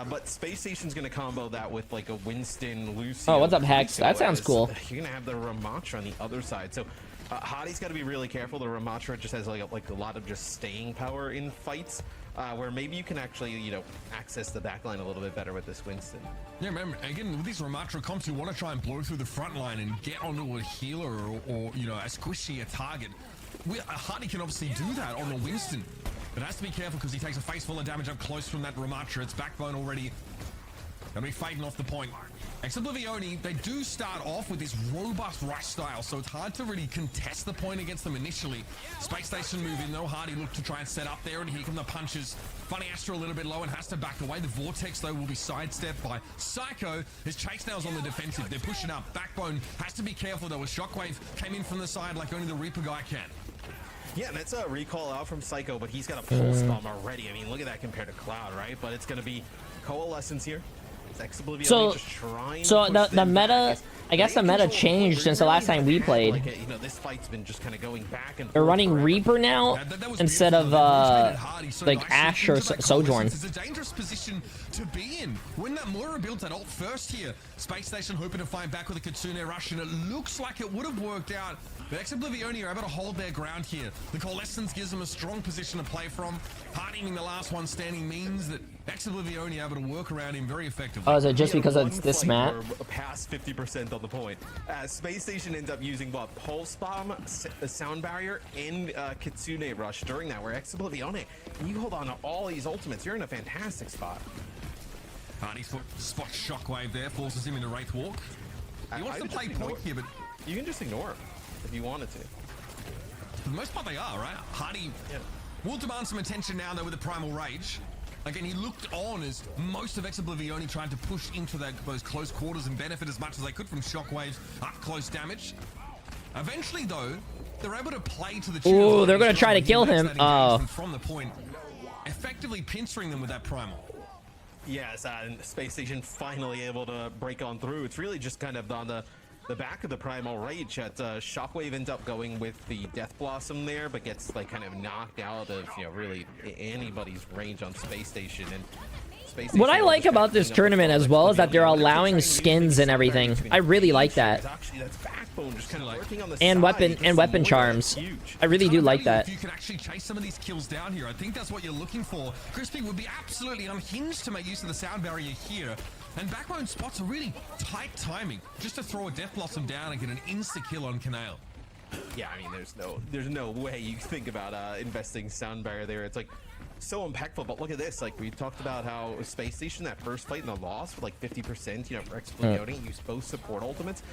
But Space Station's gonna combo that with like a Winston, Lucio. Oh, what's up, Hex? That sounds cool. You're gonna have the Ramatra on the other side. So Hottie's got to be really careful. The Ramatra just has like a lot of just staying power in fights, where maybe you can actually, you know, access the backline a little bit better with this Winston. Yeah, remember, again, with these Ramatra comps, you want to try and blow through the front line and get onto a healer or you know, a squishy target. Hottie can obviously do that on the Winston, but has to be careful because he takes a face full of damage up close from that Ramatra. It's backbone already. Gonna be fading off the point. Oblivione, they do start off with this robust rush style, so it's hard to really contest the point against them initially. Space Station move in though. Hardy look to try and set up there, and here come the punches. Funny Astro a little bit low and has to back away. The Vortex though will be sidestepped by Psycho. His Chase Nail's on the defensive. They're pushing up. Backbone has to be careful though, as Shockwave came in from the side like only the Reaper guy can. Yeah, that's a recall out from Psycho, but he's got a pulse bomb already. I mean, look at that compared to Cloud, right? But it's gonna be Coalescence here. So the meta, I guess the meta changed since the last time we played. Like, you know, this fight's been just kind of going back and they're running Reaper now instead of like Ashe or Sojourn. It's a dangerous position to be in. When that Moira built that ult first here, Space Station hoping to fight back with a Kitsune rush, and it looks like it would have worked out. But Oblivione are able to hold their ground here. The Coalescence gives them a strong position to play from. Hardy being the last one standing means that Oblivione are able to work around him very effectively. Oh, is it just because it's this map? Past 50% on the point. Space Station ends up using what? Pulse Bomb, Sound Barrier, and Kitsune Rush during that, where Oblivione, you hold on to all these ultimates, you're in a fantastic spot. Hardy spots Shockwave there, forces him into Wraith Walk. He wants to play point here, but you can just ignore him if you wanted to. For the most part, they are, right? Hardy will demand some attention now, though, with the Primal Rage. Again, he looked on as most of Oblivione tried to push into those close quarters and benefit as much as they could from Shockwave's up-close damage. Eventually, though, they're able to play to the... Ooh, they're going to try to kill him. Oh. From the point, effectively pincering them with that Primal. Yes, and Space Station finally able to break on through. It's really just kind of on the back of the Primal Rage that Shockwave ends up going with the Death Blossom there, but gets like kind of knocked out of, you know, really anybody's range on Space Station. And Space Station, what I like about this tournament as well is that they're allowing skins and everything. I really like that. And weapon charms. I really do like that. If you can actually chase some of these kills down here, I think that's what you're looking for. Crispy would be absolutely unhinged to make use of the sound barrier here. And Backbone spots a really tight timing just to throw a Death Blossom down and get an insta-kill on Canale. Yeah, I mean, there's no way you think about investing sound barrier there. It's like so impactful, but look at this. Like, we talked about how Space Station, that first fight in the loss for like 50%, you know, for Oblivione, used both support ultimates.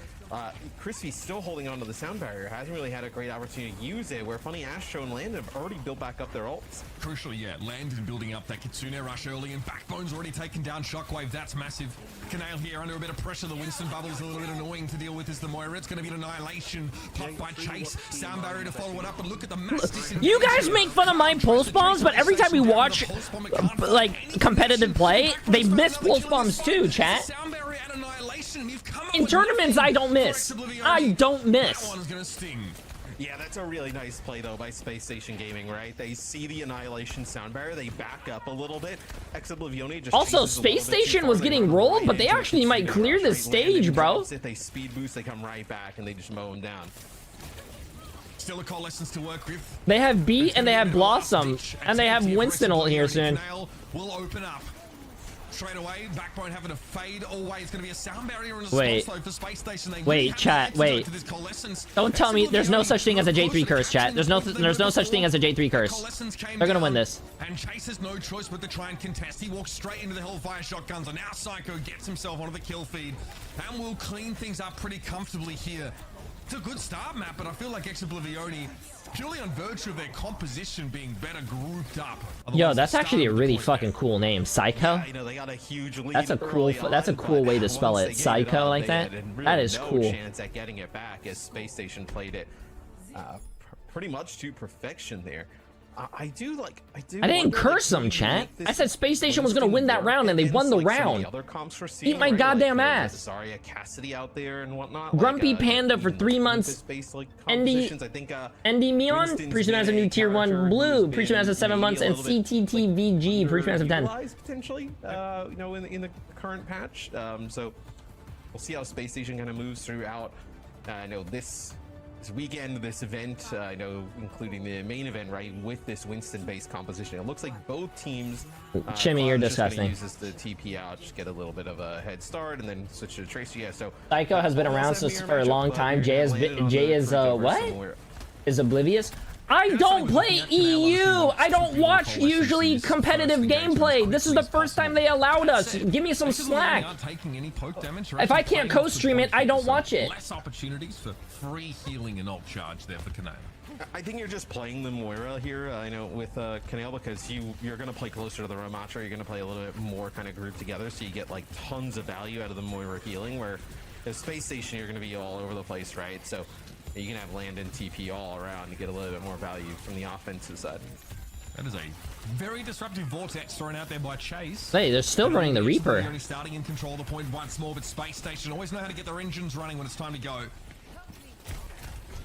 Crispy's still holding on to the sound barrier, hasn't really had a great opportunity to use it, where Funny Astro and Landon have already built back up their ults. Crucially, yeah, Landon building up that Kitsune rush early, and Backbone's already taken down Shockwave. That's massive. Canale here under a bit of pressure. The Winston bubble is a little bit annoying to deal with as the Moira. It's going to be an annihilation. Pop by Chase. Sound barrier to follow it up, but look at the mass. You guys make fun of my pulse bombs, but every time we watch like competitive play, they miss pulse bombs too, chat. In tournaments, I don't miss. I don't miss. Yeah, that's a really nice play though by Space Station Gaming, right? They see the annihilation sound barrier, they back up a little bit. Oblivione just also, Space Station was getting rolled, but they actually might clear this stage, bro. If they speed boost, they come right back and they just mow them down. Still a Coalescence to work with. They have Beat and they have Blossom, and they have Winston ult here soon. Will open up. Straight away, Backbone having to fade away. It's going to be a sound barrier and a wait. slow for Space Station. Wait, chat, wait. Don't tell me there's no such thing as a J3 curse, chat. There's no such thing as a J3 curse. They're going to win this. And Chase has no choice but to try and contest. He walks straight into the Hellfire shotguns, and now Psycho gets himself onto the kill feed and will clean things up pretty comfortably here. It's a good start map, but I feel like Oblivione, purely on virtue of their composition being better grouped up. Yo, that's actually a really fucking cool name, Psycho. Yeah, you know, they got a huge lead that's a cool way to spell it, Psycho, like that. That is cool. No chance at getting it back as Space Station played it pretty much to perfection there. I do. I didn't curse them, chat. I said Space Station was gonna win that round, and they won the round. Eat my goddamn ass. Sorry, Cassidy out there and whatnot. Grumpy Panda for 3 months. Andy Mion, appreciate as a new tier 1. Blue, appreciate as a 7 months, and CTTVG, appreciate as a 10. Potentially, you know, in the current patch. So we'll see how Space Station kind of moves throughout. I know this weekend, this event, I know including the main event, right, with this Winston-based composition. It looks like both teams. Chimmy, you're disgusting. Uses the TP out, just get a little bit of a head start, and then switch to Tracer. Yeah, so Psycho has been around for a long time. Jay is what? Is oblivious. I don't play EU. I don't watch usually competitive gameplay. This is the first time they allowed us. Give me some slack. If I can't co-stream it, I don't watch it. Less opportunities for free healing and ult charge there for Canale. I think you're just playing the Moira here, I know, with Canale, because you're going to play closer to the Ramatra. You're going to play a little bit more kind of grouped together, so you get like tons of value out of the Moira healing, where the Space Station, you're going to be all over the place, right? So you can have land and TP all around to get a little bit more value from the offensive side. That is a very disruptive vortex thrown out there by Chase. Hey, they're still running the Reaper. Only starting in control of the point once more, but Space Station always know how to get their engines running when it's time to go.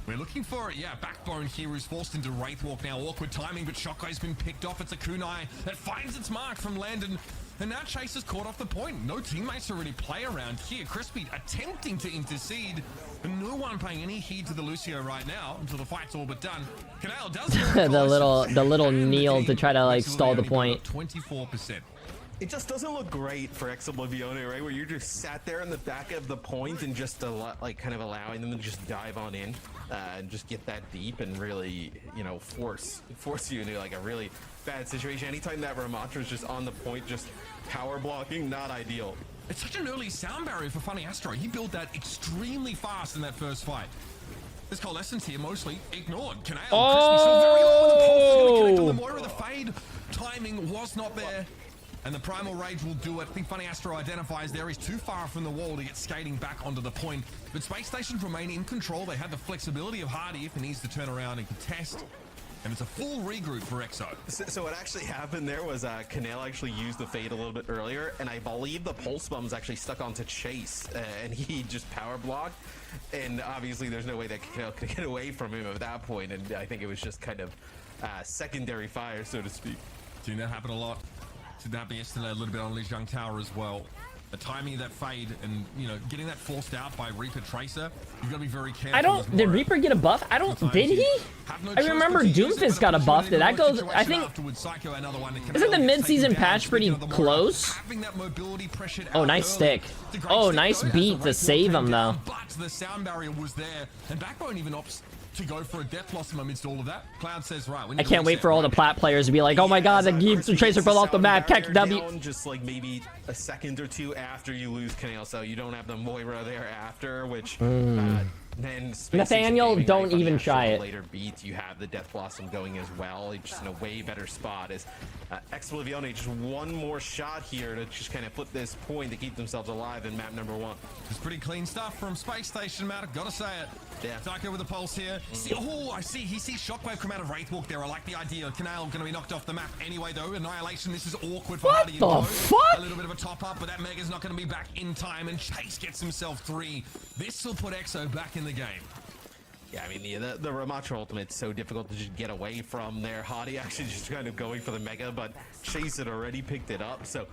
We're looking for it, yeah, Backbone here who's forced into Wraithwalk now. Awkward timing, but Shockwave's been picked off. It's a kunai that finds its mark from Landon. And now Chase is caught off the point. No teammates to really play around here. Crispy attempting to intercede, but no one paying any heed to the Lucio right now until the fight's all but done. Canale does the little kneel to try to like stall the point. 24%. It just doesn't look great for Oblivione, right? Where you just sat there in the back of the point and just like kind of allowing them to just dive on in and just get that deep and really, you know, force you into like a really bad situation. Anytime that Ramatra is just on the point, just power blocking, not ideal. It's such an early sound barrier for Funny Astro. He built that extremely fast in that first fight. This coalescence here mostly ignored. Canale, Crispy still very low on the pulse. Connect on the Moira. The fade timing was not there. And the Primal Rage will do it. I think Funny Astro identifies there. He's too far from the wall to get skating back onto the point. But Space Stations remain in control. They have the flexibility of Hardy if he needs to turn around and contest. And it's a full regroup for EXO. So what actually happened there was Canale actually used the fade a little bit earlier, and I believe the pulse bombs actually stuck onto Chase, and he just power blocked. And obviously there's no way that Canale could get away from him at that point, and I think it was just kind of secondary fire, so to speak. Seen that happen a lot. Did that yesterday a little bit on Lijiang Tower as well. The timing of that fade and, you know, getting that forced out by Reaper Tracer, you've got to be very careful. Did Reaper get a buff? Did he? I remember Doomfist got a buff. Did that go? I think. Isn't the mid-season patch pretty close? Oh, nice stick. Oh, nice beat to save him though. But the sound barrier was there, and Backbone even opts to go for a death blossom amidst all of that. Cloud says, right, I can't wait for all the plat players to be like, oh my god, the Tracer fell off the map, Tech W. Just like maybe a second or two after you lose Canale, so you don't have the Moira there after, which then Nathaniel, don't even try it. Later beats, you have the Death Blossom going as well. It's just in a way better spot as Oblivione just one more shot here to just kind of flip this point to keep themselves alive in map number 1. It's pretty clean stuff from Space Station, Matt. Gotta say it. Yeah. Psycho with the pulse here. I see. He sees Shockwave come out of Wraithwalk there. I like the idea. Canale gonna be knocked off the map anyway, though. Annihilation. This is awkward for Hardy. What the fuck? A little bit of a top up, but that Mega's not gonna be back in time, and Chase gets himself 3. This will put EXO back in the game. Yeah, I mean, the Ramatra ultimate's so difficult to just get away from there. Hadi actually just kind of going for the Mega, but Chase had already picked it up. So,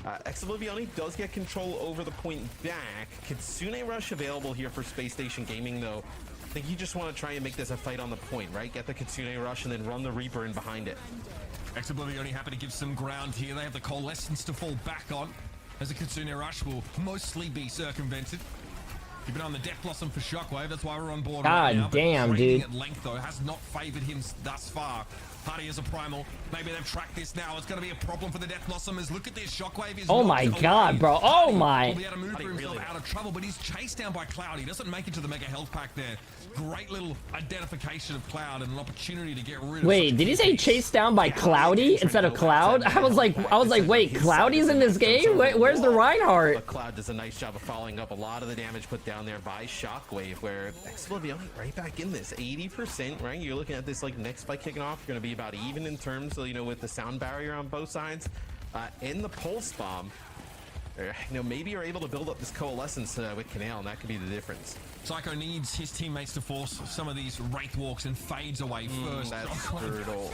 Oblivione does get control over the point back. Kitsune Rush available here for Space Station Gaming, though. I think you just want to try and make this a fight on the point, right? Get the Kitsune Rush and then run the Reaper in behind it. Oblivione happy to give some ground here. They have the Coalescence to fall back on, as the Kitsune Rush will mostly be circumvented. Keep an eye on the Death Blossom for Shockwave. That's why we're on board right now. God damn, dude. At length, though, has not favored him thus far. Hardy is a primal. Maybe they've tracked this now. It's going to be a problem for the Death Blossom. As look at this, Shockwave is. Oh my god, bro. Oh my. He'll be able to move himself out of trouble, but he's chased down by Cloud. He doesn't make it to the Mega Health Pack there. Great little identification of Cloud and an opportunity to get rid of. Wait, did he say chased down by Cloudy instead of Cloud? I was like, wait, Cloudy's in this game? Where's the Reinhardt? But Cloud does a nice job of following up a lot of the damage put down there by Shockwave, where Oblivione right back in this 80%, right? You're looking at this like next fight kicking off. You're going to be be about even in terms of, you know, with the sound barrier on both sides. In the pulse bomb, you know, maybe you're able to build up this coalescence with Canal, and that could be the difference. Psycho needs his teammates to force some of these wraith walks and fades away first. That's brutal.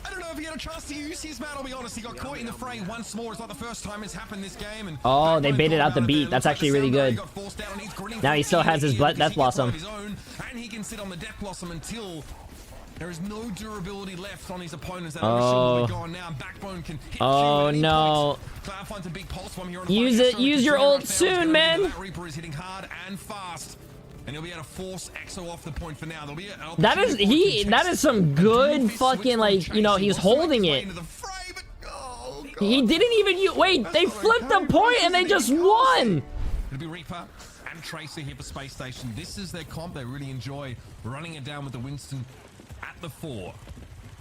I don't know if he had a chance to use his man, I'll be honest. He got caught in the fray once more. It's not the first time it's happened this game. And oh, they baited out the beat. That's actually really good. Now he still has his Death Blossom. And he can sit on the Death Blossom until there is no durability left on his opponents. That oh. gone now. Backbone can hit oh no. Cloud finds a big pulse bomb here on use it. Use your ult soon, man. That Reaper is hitting hard and fast. And he'll be able to force EXO off the point for now. There'll be that is some good fucking, like, you know, he's holding it. He didn't even wait, they flipped the point and they just won. It'll be Reaper and Tracer here for Space Station. This is their comp. They really enjoy running it down with the Winston at the 4.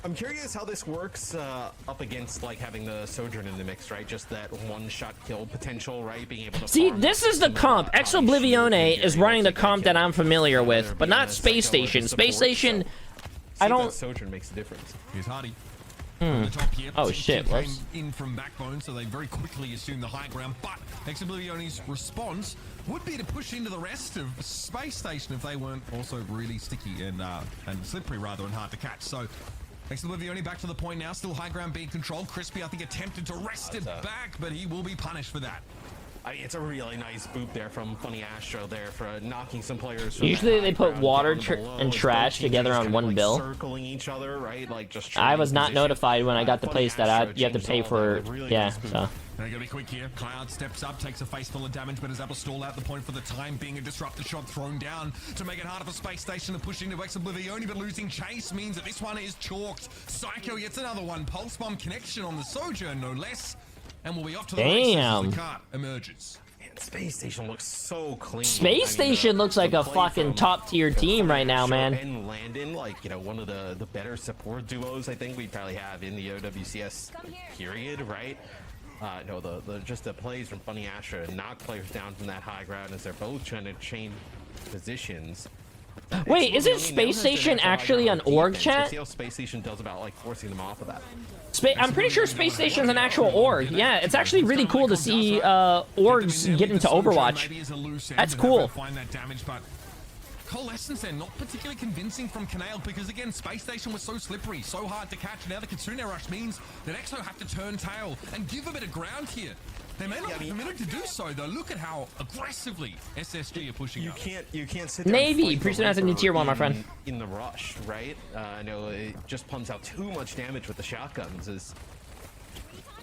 I'm curious how this works up against, like, having the Sojourn in the mix, right? Just that one-shot kill potential, right? Being able to see, this is the comp. Ex-Oblivione is running the comp that I'm familiar with, but not Space Station. Space Station, I don't... Sojourn makes a difference. Here's Hardy. The top here, oh shit, came in from Backbone, so they very quickly assume the high ground, but Ex-Oblivione's response would be to push into the rest of Space Station if they weren't also really sticky and slippery, rather, and hard to catch. So Ex-Oblivione back to the point now, still high ground being controlled. Crispy, I think, attempted to wrest it back, but he will be punished for that. I mean, it's a really nice boop there from Funny Astro there for knocking some players. Usually they put water and trash together on one bill. Circling each other, right? Like just I was not notified when I got the place that you have to pay for. Yeah, so. They're gonna be quick here. Cloud steps up, takes a face full of damage, but is able to stall out the point for the time being. A disruptor shot thrown down to make it harder for Space Station to push into Ex-Oblivione, but losing Chase means that this one is chalked. Psycho gets another one. Pulse bomb connection on the Sojourn, no less. And we'll be off to the races as the cart emerges. Man, Space Station looks so clean. Space Station looks like a fucking top-tier team right now, man. And Landon, like, you know, one of the better support duos I think we probably have in the OWCS period, right? No, just the plays from Funny Asher and knock players down from that high ground as they're both trying to chain positions. Wait, isn't Space Station actually an org chat? See how Space Station does about, like, forcing them off of that. I'm pretty sure Space Station's an actual org. Yeah, it's actually really cool to see orgs get into Overwatch. That's cool. Coalescence there, not particularly convincing from Canal because, again, Space Station was so slippery, so hard to catch. Now the Kitsune Rush means that EXO have to turn tail and give a bit of ground here. They may not be permitted to do so, though. Look at how aggressively SSG are pushing up. You can't sit there Navy, Priestess has a new tier 1, my friend. In the rush, right? I know it just pumps out too much damage with the shotguns. Is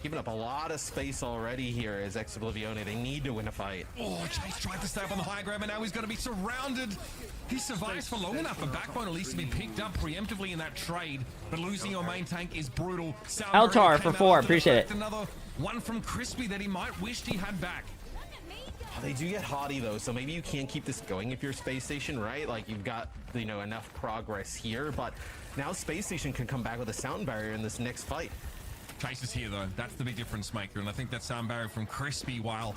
giving up a lot of space already here as Ex-Oblivione. They need to win a fight. Oh, Chase tried to stay up on the high ground, and now he's going to be surrounded. He survives for long enough for Backbone at least to be picked up preemptively in that trade, but losing your main tank is brutal. Eltar for 4, appreciate it. Another one from Crispy that he might wished he had back. Oh, they do get haughty though, so maybe you can't keep this going if you're Space Station, right? Like you've got, you know, enough progress here, but now Space Station can come back with a sound barrier in this next fight. Chase is here though, that's the big difference maker, and I think that sound barrier from Crispy, while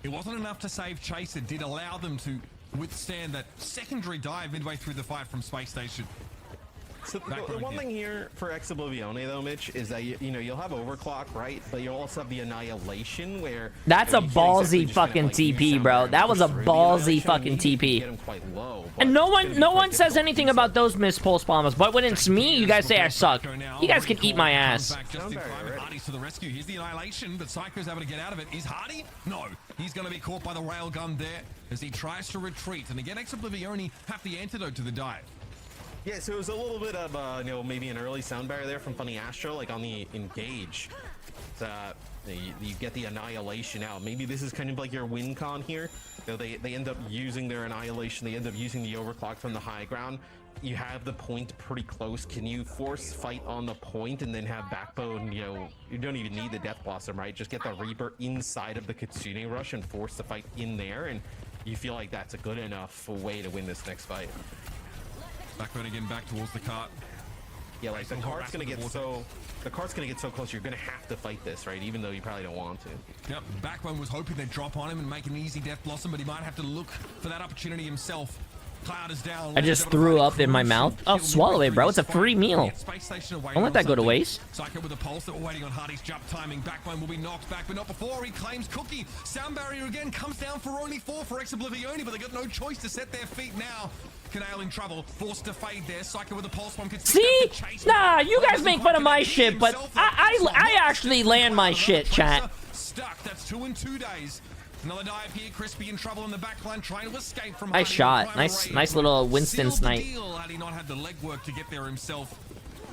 it wasn't enough to save Chase, it did allow them to withstand that secondary dive midway through the fight from Space Station. So the one thing here for Ex-Oblivione though, Mitch, is that you know you'll have overclock, right? But you'll also have the annihilation where that's a ballsy fucking TP, bro. That was a ballsy fucking TP. And no one says anything about those missed pulse bombs, but when it's me, you guys say I suck. You guys can eat my ass. Hardy's to the rescue. Here's the annihilation, but Psycho's able to get out of it. Is Hardy? No. He's going to be caught by the railgun there as he tries to retreat. And again, Ex-Oblivione have the antidote to the dive. Yeah, so it was a little bit of, you know, maybe an early sound barrier there from Funny Astro, like on the engage. You get the annihilation out. Maybe this is kind of like your win con here. You know, they end up using their annihilation. They end up using the overclock from the high ground. You have the point pretty close. Can you force fight on the point and then have Backbone, you know, you don't even need the Death Blossom, right? Just get the Reaper inside of the Kitsune Rush and force the fight in there, and you feel like that's a good enough way to win this next fight. Backbone again back towards the cart. Yeah, like the cart's gonna get so close. You're gonna have to fight this, right? Even though you probably don't want to. Yep. Backbone was hoping they'd drop on him and make an easy Death Blossom, but he might have to look for that opportunity himself. Cloud is down. I just threw up in my mouth. Oh, swallow it, bro. It's a free meal. Don't let that go to waste. Psycho with a pulse that we're waiting on Hardy's jump timing. Backbone will be knocked back, but not before he claims Cookie. Sound barrier again comes down for only 4 for Oblivione, but they got no choice to set their feet now. Canale in trouble, forced to fade there. Psycho with a pulse bomb. See? Nah, you guys make fun of my shit, but I actually land my shit, chat. Stuck. That's 2 in 2 days. Another dive here. Crispy in trouble in the backline, trying to escape from. Nice shot. Nice little Winston snipe. Had he not had the legwork to get there himself.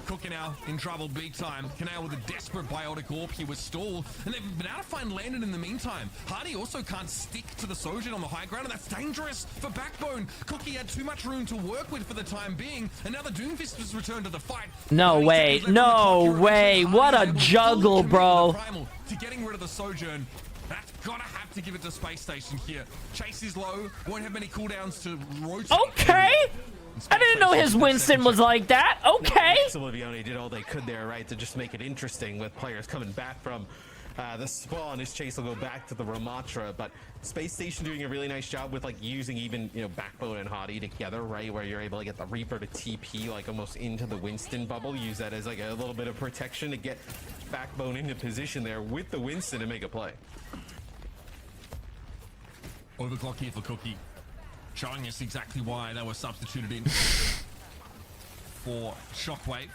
Cookie now in trouble big time. Canale with a desperate biotic orb here with stall, and they've been able to find Landon in the meantime. Hardy also can't stick to the Sojin on the high ground, and that's dangerous for Backbone. Cookie had too much room to work with for the time being, and now the Doomfist has returned to the fight. No way. No way. What a juggle, bro. To getting rid of the Sojourn. That's gotta have to give it to Space Station here. Chase is low, won't have many cooldowns to rotate. Okay. I didn't know his Winston was like that. Okay. Oblivione did all they could there, right, to just make it interesting with players coming back from the spawn. His Chase will go back to the Ramatra, but Space Station doing a really nice job with like using even, you know, Backbone and Hardy together, right, where you're able to get the Reaper to TP like almost into the Winston bubble, use that as like a little bit of protection to get Backbone into position there with the Winston to make a play. Overclock here for Cookie, showing us exactly why they were substituted in for Shockwave.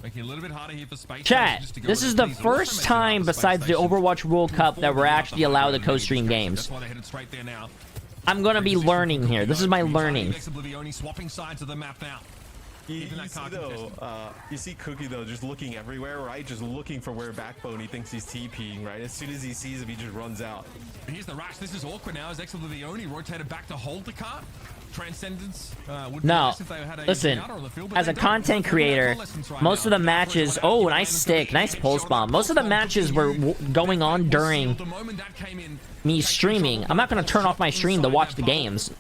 Making it a little bit harder here for Space. Chat, this is the first time besides the Overwatch World Cup that we're actually allowed to co-stream games. That's why they headed straight there now. I'm gonna be learning here. This is my learning. Oblivione swapping sides of the map now. You see Cookie though just looking everywhere, right? Just looking for where Backbone he thinks he's TPing, right? As soon as he sees him, he just runs out. Here's the rush. This is awkward now as Oblivione rotated back to hold the cart. Transcendence would no, be if they had a listen, on the field, as a content creator, most of the matches, oh, nice stick, nice pulse bomb. Most of the matches were going on during me streaming. I'm not going to turn off my stream to watch the games.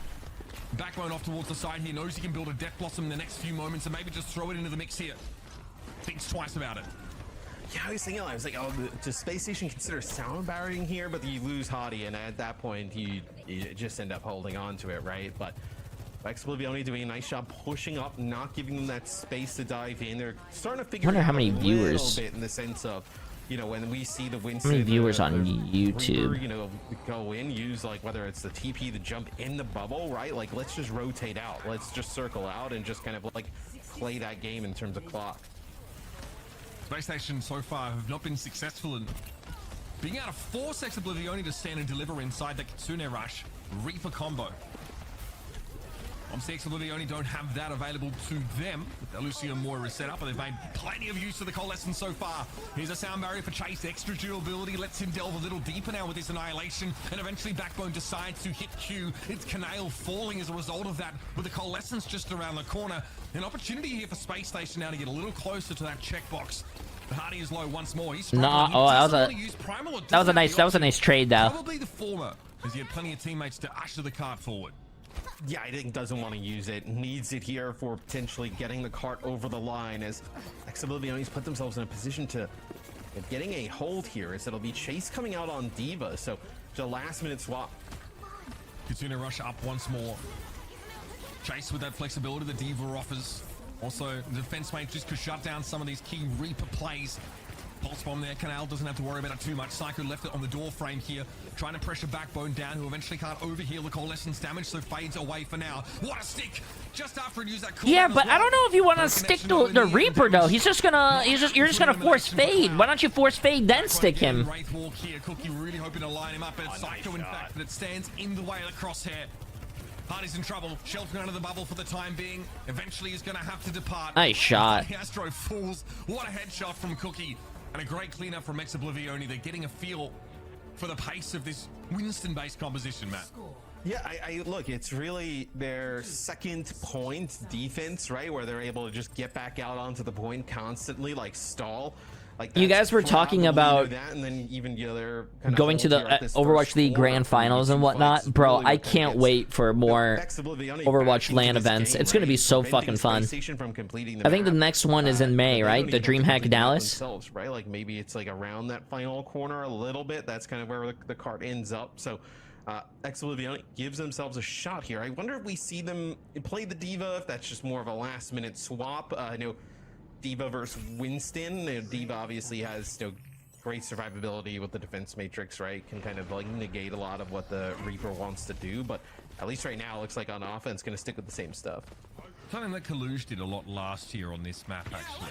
Backbone off towards the side here, knows he can build a Death Blossom in the next few moments, and maybe just throw it into the mix here. Thinks twice about it. Yeah, I was thinking, I was like, oh, does Space Station consider sound barring here? But you lose Hardy, and at that point, you just end up holding on to it, right? But Oblivione doing a nice job pushing up, not giving them that space to dive in. They're starting to figure out how many a viewers little bit in the sense of, you know, when we see the Winston, how many viewers on YouTube, Reaper, you know, go in, use like whether it's the TP to jump in the bubble, right? Like, let's just rotate out, let's just circle out and just kind of like play that game in terms of clock. Space Station so far have not been successful in being able to force Oblivione to stand and deliver inside the Kitsune Rush Reaper combo. OWCS Oblivione don't have that available to them with the Lucio Moira set up, but they've made plenty of use of the Coalescence so far. Here's a sound barrier for Chase. Extra durability lets him delve a little deeper now with this Annihilation, and eventually Backbone decides to hit Q. It's Canale falling as a result of that, with the Coalescence just around the corner. An opportunity here for Space Station now to get a little closer to that checkbox. The Hardy is low once more. He's nah, oh, that was a nice trade though. Probably the former, as he had plenty of teammates to usher the cart forward. Yeah, I think doesn't want to use it. Needs it here for potentially getting the cart over the line, as Oblivione's put themselves in a position to getting a hold here, as it'll be Chase coming out on Diva. So it's a last minute swap. Kitsune Rush up once more. Chase with that flexibility that Diva offers. Also, the defense mate just could shut down some of these key Reaper plays. Pulse bomb there. Canale doesn't have to worry about it too much. Psycho left it on the door frame here, trying to pressure Backbone down, who eventually can't overheal the Coalescence damage, so fades away for now. What a stick! Just after it used that cooldown. Yeah, but I don't know if you want to stick to the Reaper though. You're just gonna force fade. Why don't you force fade then stick him? Wraith walk here. Cookie really hoping to line him up, but it's Psycho in fact that stands in the way of the crosshair. Hardy's in trouble, sheltering under the bubble for the time being. Eventually he's gonna have to depart. Nice shot. Astro falls. What a headshot from Cookie. And a great cleanup from Oblivione. They're getting a feel for the pace of this Winston-based composition, Matt. Yeah, I look, it's really their second point defense, right? Where they're able to just get back out onto the point constantly, like stall. Like, You that's guys were talking probably, about that, and then even they're kind of going to the Overwatch League Grand Finals and whatnot. Bro, I can't wait for more Overwatch LAN events. It's going to be so fucking fun. I think the next one is in May, right? The DreamHack Dallas. Right? Like maybe it's like around that final corner a little bit. That's kind of where the card ends up. So OBLIVIONE gives themselves a shot here. I wonder if we see them play the D.Va, if that's just more of a last minute swap. I know D.Va versus Winston. D.Va obviously has great survivability with the defense matrix, right? Can kind of like negate a lot of what the Reaper wants to do, but at least right now it looks like on offense going to stick with the same stuff. Something that Kalush did a lot last year on this map, actually.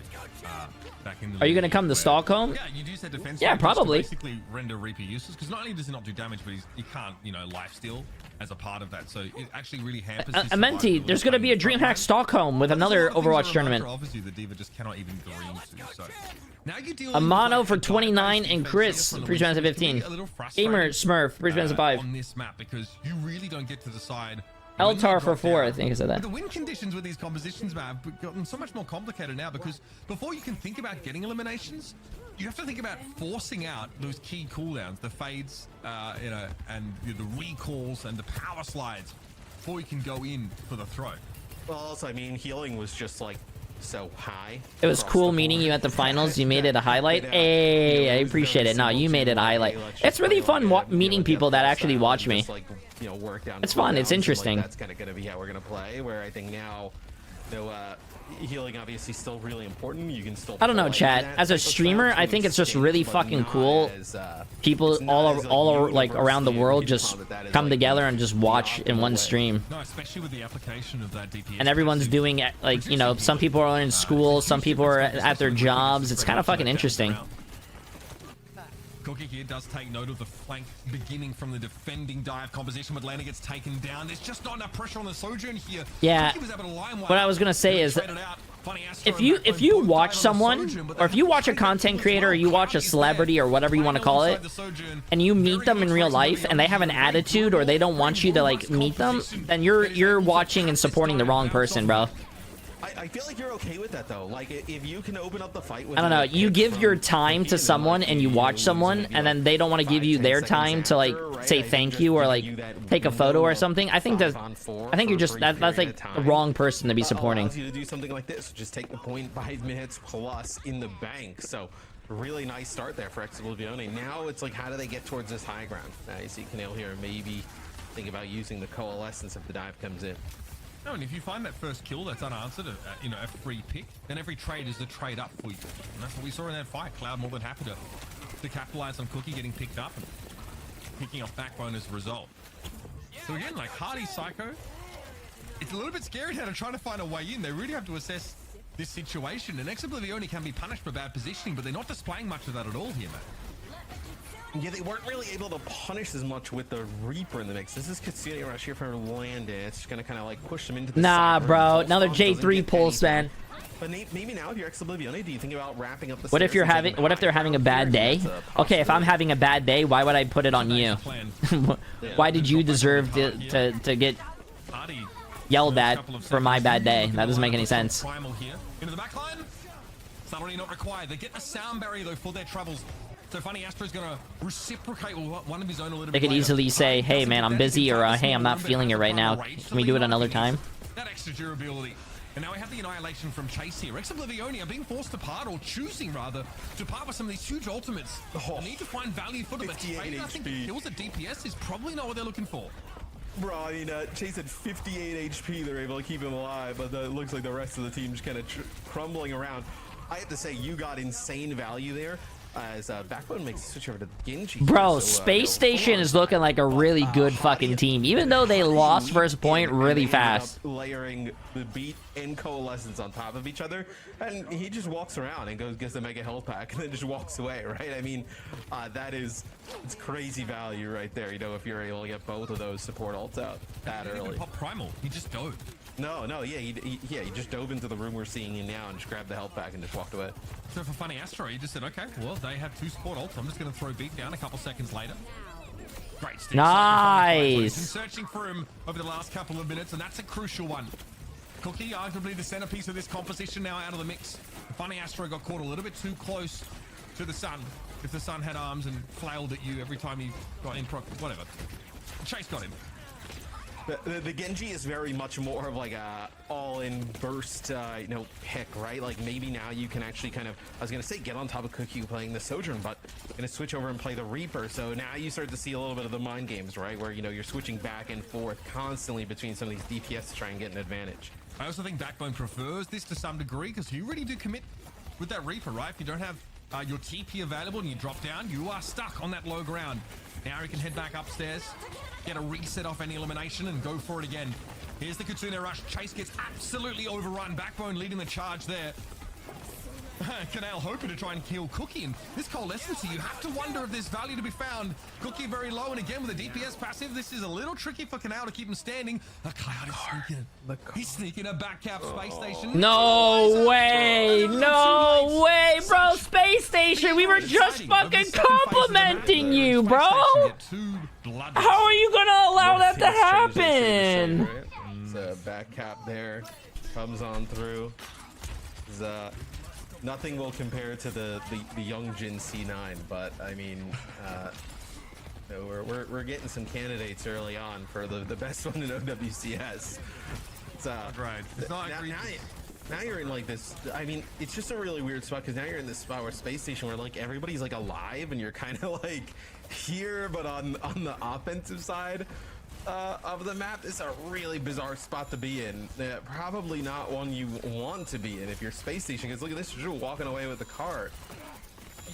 Back in the Are you going to come to Stockholm? Yeah, you use that defense. Yeah, probably. To basically render Reaper useless, because not only does he not do damage, but he can't, lifesteal as a part of that. So it actually really hampers. Amenti, there's going to be a DreamHack Stockholm with another Overwatch tournament. Obviously, the D.Va just cannot even green to. So now you deal Amano for 29 and Chris, Bridge Man's at 15. Gamer Smurf, Bridge Man's at 5. On this map, because you really don't get to decide. Eltar for 4, I think I said that. But the win conditions with these compositions, man, have gotten so much more complicated now, because before you can think about getting eliminations, you have to think about forcing out those key cooldowns, the fades, and the recalls and the power slides before you can go in for the throw. Well, also, I mean, healing was just like so high. It was cool meeting you at the finals. You made it a highlight. Hey, I appreciate it. No, you made it a highlight. It's really fun meeting people that actually watch me. It's fun. It's interesting. That's kind of going to be how we're going to play. Where I think now, healing obviously still really important. You can still. I don't know, chat. As a streamer, I think it's just really fucking cool. People all like around the world just come together and just watch in one stream. No, especially with the application of that DPS. And everyone's doing it, like, some people are in school, some people are at their jobs. It's kind of fucking interesting. Cookie here does take note of the flank beginning from the defending dive composition, but Lana gets taken down. There's just not enough pressure on the Sojourn here. Yeah. What I was gonna say is, if you watch someone, or if you watch a content creator, or you watch a celebrity, or whatever you want to call it, and you meet them in real life, and they have an attitude, or they don't want you to like meet them, then you're watching and supporting the wrong person, bro. I feel like you're okay with that though. Like if you can open up the fight with, I don't know, you give your time to someone and you watch someone and then they don't want to give you their time to like say thank you or like take a photo or something. I think you're just that's like the wrong person to be supporting. Allows you to do something like this, just take the point 5 minutes plus in the bank. So really nice start there for OBLIVIONE. Now it's like, how do they get towards this high ground? Now you see Canale here maybe think about using the coalescence if the dive comes in. No, and if you find that first kill that's unanswered, a free pick, then every trade is a trade up for you. And that's what we saw in that fight. Cloud more than happy to capitalize on Cookie getting picked up and picking up Backbone as a result. So again, like Hardy Psycho, it's a little bit scary how to try to find a way in. They really have to assess this situation. And OBLIVIONE can be punished for bad positioning, but they're not displaying much of that at all here, man. Yeah, they weren't really able to punish as much with the Reaper in the mix. This is Katsune Rush here for Landon. It's just gonna kind of like push them into the Nah, bro. Another J3 pulse, man. But maybe now if you're OBLIVIONE, do you think about wrapping up the What if they're having a bad day? Okay, if I'm having a bad day, why would I put it on you? Why did you deserve to get yelled at for my bad day? That doesn't make any sense. Into the back line. Subtlety not required. They get the sound barrier though for their troubles. So Funny Astro's gonna reciprocate one of his own a little bit. They could easily say, hey man, I'm busy, or hey, I'm not feeling it right now. Can we do it another time? That extra durability. And now we have the annihilation from Chase here. OBLIVIONE are being forced to part, or choosing rather, to part with some of these huge ultimates. They need to find value for them. I think the kills at DPS is probably not what they're looking for. Bro, I mean, Chase had 58 HP. They're able to keep him alive, but it looks like the rest of the team's kind of crumbling around. I have to say, you got insane value there. As Backbone makes a switch over to Genji. Bro, Space Station is looking like a really good fucking team, even though they lost first point really fast. Layering the beat and coalescence on top of each other, and he just walks around and gets the mega health pack and then just walks away, right? I mean, it's crazy value right there, if you're able to get both of those support ults out that early. Even pop primal, he just dove. No, yeah, he just dove into the room we're seeing in now and just grabbed the health pack and just walked away. So for Funny Astro, he just said, okay, well, they have 2 support ults. I'm just going to throw beat down a couple seconds later. Great stick. Nice. Searching for him over the last couple of minutes, and that's a crucial one. Cookie, arguably the centerpiece of this composition, now out of the mix. Funny Astro got caught a little bit too close to the sun. If the sun had arms and flailed at you every time he got in proc, whatever. Chase got him. The Genji is very much more of like a all-in burst, you know, pick, right? Like maybe now you can actually kind of, I was gonna say get on top of Cookie playing the Sojourn, but gonna switch over and play the Reaper. So now you start to see a little bit of the mind games, right? Where, you know, you're switching back and forth constantly between some of these DPS to try and get an advantage. I also think Backbone prefers this to some degree because you really do commit with that Reaper, right? If you don't have your TP available and you drop down, you are stuck on that low ground. Now you can head back upstairs, get a reset off any elimination and go for it again. Here's the Kitsune Rush. Chase gets absolutely overrun. Backbone leading the charge there. Canal hoping to try and kill Cookie, and this coalescence, you have to wonder if there's value to be found. Cookie very low, and again with a DPS passive, this is a little tricky for Canal to keep him standing. A Cloud is sneaking. He's sneaking a back cap Space Station. No way, no way, bro. Space Station, we were just fucking complimenting you, bro. How are you gonna allow that to happen? It's a back cap there, comes on through. Nothing will compare to the young Jin C9, but I mean, we're getting some candidates early on for the best one in OWCS. It's, right. It's not now you're in like this. I mean, it's just a really weird spot because now you're in this spot where Space Station, where like everybody's like alive, and you're kind of like here, but on the offensive side of the map. It's a really bizarre spot to be in. Probably not one you want to be in if you're Space Station, because look at this, you're walking away with the cart.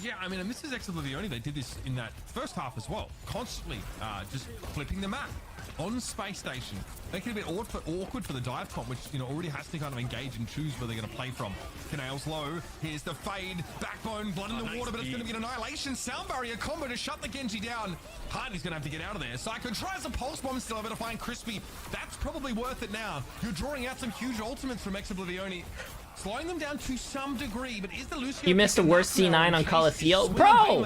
Yeah, I mean, and this is Oblivione. They did this in that first half as well, constantly just flipping the map on Space Station. Making it a bit awkward for the dive comp, which, you know, already has to kind of engage and choose where they're going to play from. Canal's low. Here's the fade. Backbone, blood in the water, but it's going to be an annihilation. Sound barrier combo to shut the Genji down. Hardy's going to have to get out of there. Psycho tries a pulse bomb, still able to find Crispy. That's probably worth it now. You're drawing out some huge ultimates from Oblivione. Slowing them down to some degree, but is the Lucio... You missed the worst C9 on Coliseum, bro!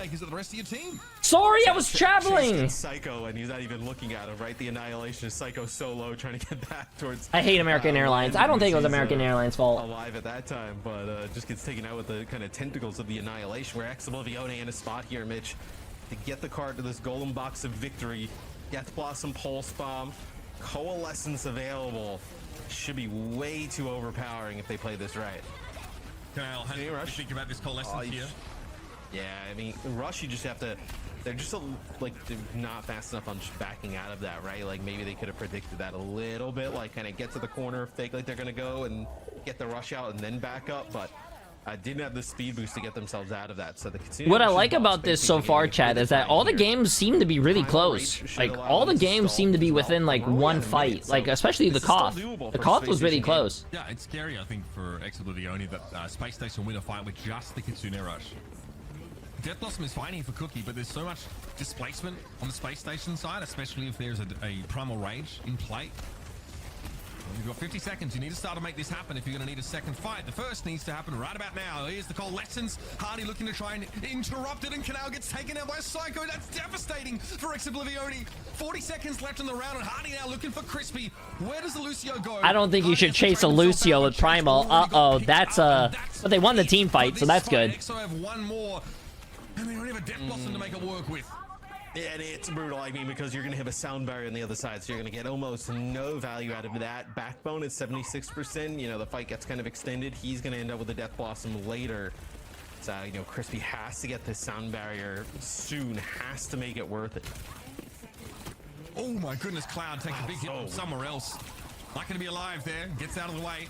Sorry, I was traveling! Psycho, and he's not even looking at him, right? The annihilation is Psycho solo trying to get back towards... I hate American Airlines. I don't think it was American Airlines' fault. Alive at that time, but just gets taken out with the kind of tentacles of the annihilation. Where Oblivione in a spot here, Mitch, to get the card to this golden box of victory. Death Blossom, Pulse Bomb, Coalescence available. Should be way too overpowering if they play this right. Kyle, how do you think about this coalescence here? Yeah, I mean, Rush, you just have to... They're just like they're not fast enough on just backing out of that, right? Like maybe they could have predicted that a little bit, like kind of get to the corner, fake like they're gonna go and get the rush out and then back up, but didn't have the speed boost to get themselves out of that. So the what I like about this so far, Chad, is that all the games seem to be really close. Like all the games seem to be within like one fight. Like especially the Koth. The Koth was really close. Yeah, it's scary, I think, for Oblivione that Space Station win a fight with just the Kitsune Rush. Death Blossom is fine here for Cookie, but there's so much displacement on the Space Station side, especially if there's a Primal Rage in play. You've got 50 seconds. You need to start to make this happen if you're going to need a second fight. The first needs to happen right about now. Here's the coalescence. Hardy looking to try and interrupt it, and Canal gets taken out by Psycho. That's devastating for Oblivione. 40 seconds left in the round, and Hardy now looking for Crispy. Where does the Lucio go? I don't think you should chase a Lucio with Primal. Uh-oh, that's but they won the team fight, so that's good. EXO have one more, and they don't have a Death Blossom to make it work with. Yeah, and it's brutal, I mean, because you're going to have a sound barrier on the other side, so you're going to get almost no value out of that. Backbone is 76%. You know, the fight gets kind of extended. He's going to end up with a Death Blossom later. So, you know, Crispy has to get this sound barrier soon, has to make it worth it. Oh my goodness, Cloud takes a big hit from somewhere else. Not going to be alive there. Gets out of the way.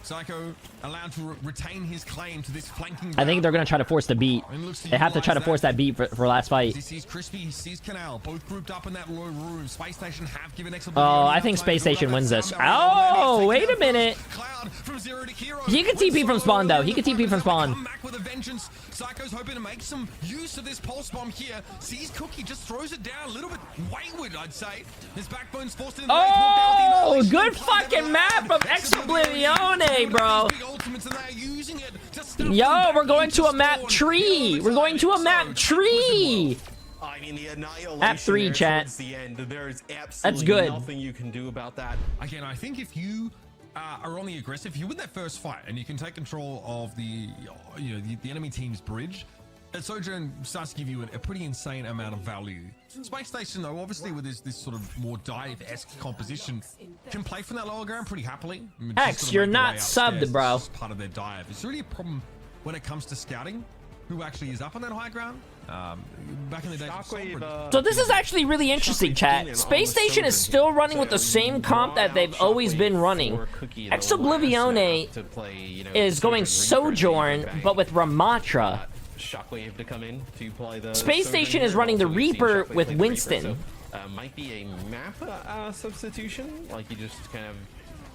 Psycho allowed to retain his claim to this flanking ground. I think they're going to try to force the beat. They have to try to force that beat for last fight. He sees Crispy, he sees Canal, both grouped up in that low room. Space Station have given Oh, I think Space Station wins this. Oh, wait a minute. Cloud from zero to hero. He can TP from spawn, though. He can TP from spawn. Come back with a vengeance. Psycho's hoping to make some use of this pulse bomb here. Sees Cookie, just throws it down a little bit wayward, I'd say. His backbone's forced into the Oh, good fucking map from Oblivione, bro. Yo, we're going to a map tree. We're going to a map tree. I mean, the annihilation Map 3, chat. The end. There's absolutely That's good. Nothing you can do about that. Again, I think if you are on the aggressive, you win that first fight and you can take control of the enemy team's bridge, Sojourn starts to give you a pretty insane amount of value. Space Station, though, obviously with this sort of more dive-esque composition, can play from that lower ground pretty happily. I mean, X, just you're sort of make not their way upstairs. subbed, bro. It's just part of their dive. It's really a problem when it comes to scouting. Who actually is up on that high ground? Back in the day, So this is actually really interesting, chat. Space Station is still running with the same comp that they've always been running. OBLIVIONE is going Sojourn, but with Ramatra. Shockwave to come in to play the Space Station is running the Reaper with Winston. Might be a map substitution, like you just kind of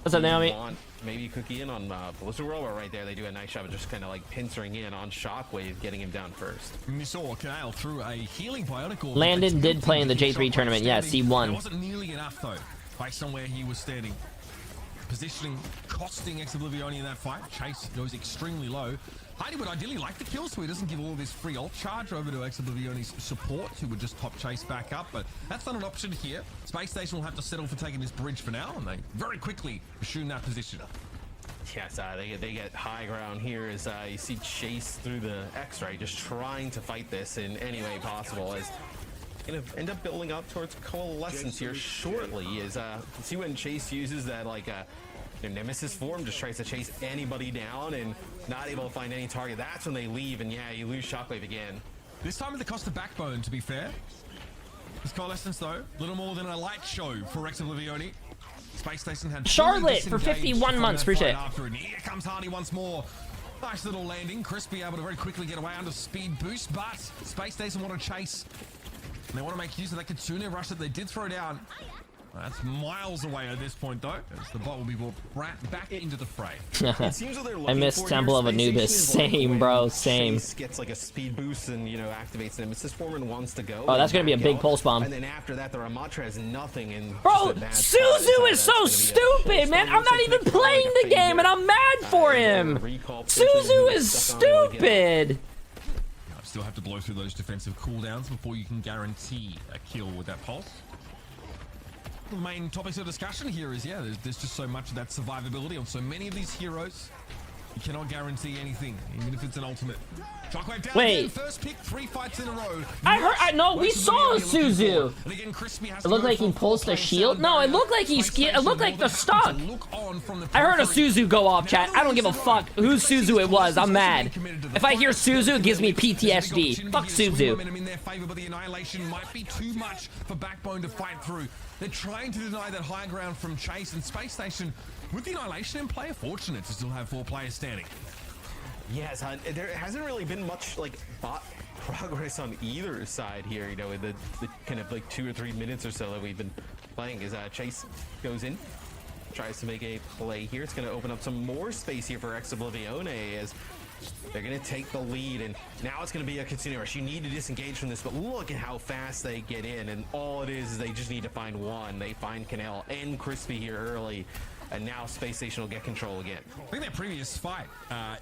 What's up, Naomi? want maybe Cookie in on Blizzard World, or right there they do a nice job of just kind of like pincering in on Shockwave, getting him down first. We saw Kale through a healing bionicle. Landon did play in the J3 tournament. Yes, he won. It wasn't nearly enough though, based on where he was standing. Positioning costing OBLIVIONE in that fight. Chase goes extremely low. Heidi would ideally like the kill, so he doesn't give all this free ult charge over to OBLIVIONE's support, who would just top Chase back up, but that's not an option here. Space Station will have to settle for taking this bridge for now, and they very quickly assume that position. Yes, they get high ground here as you see Chase through the X-ray, just trying to fight this in any way possible, as gonna end up building up towards Coalescence here shortly. As see when Chase uses that like Nemesis form, just tries to chase anybody down and not able to find any target. That's when they leave, and yeah, you lose Shockwave again. This time at the cost of backbone, to be fair. This Coalescence, though, little more than a light show for OBLIVIONE. Space Station had Charlotte for 51 months, appreciate it. After, and here comes Hardy once more. Nice little landing. Crispy able to very quickly get away under speed boost, but Space Station want to chase. And they want to make use of that Kitsune rush that they did throw down. That's miles away at this point, though, as the bot will be brought back into the fray. I missed Temple of Anubis. Same, bro. Same. Chase gets like a speed boost and, you know, activates Nemesis form and wants to go. Oh, that's gonna be a big pulse bomb. And then after that, the Ramatra has nothing. And bro, Suzu is so stupid, man. I'm not even playing the game, and I'm mad for him. Suzu is stupid. Still have to blow through those defensive cooldowns before you can guarantee a kill with that pulse. The main topics of discussion here is, yeah, there's just so much of that survivability on so many of these heroes. You cannot guarantee anything, even if it's an ultimate. Shockwave down. Wait. Again, first pick, 3 fights in a row. I know, we saw Suzu. It looked like he pulsed a shield. No, it looked like it looked like the stock. I heard a Suzu go off, chat. I don't give a fuck whose Suzu it was. I'm mad. If I hear Suzu, it gives me PTSD. Fuck Suzu. In their favor, but the annihilation might be too much for Backbone to fight through. They're trying to deny that high ground from Chase, and Space Station, with the annihilation in play, are fortunate to still have 4 players standing. Yes, there hasn't really been much like bot progress on either side here, you know, in the kind of like 2 or 3 minutes or so that we've been playing. As Chase goes in, tries to make a play here. It's going to open up some more space here for OBLIVIONE, as they're going to take the lead, and now it's going to be a Kitsune rush. You need to disengage from this, but look at how fast they get in, and all it is they just need to find one. They find Canel and Crispy here early, and now Space Station will get control again. I think that previous fight,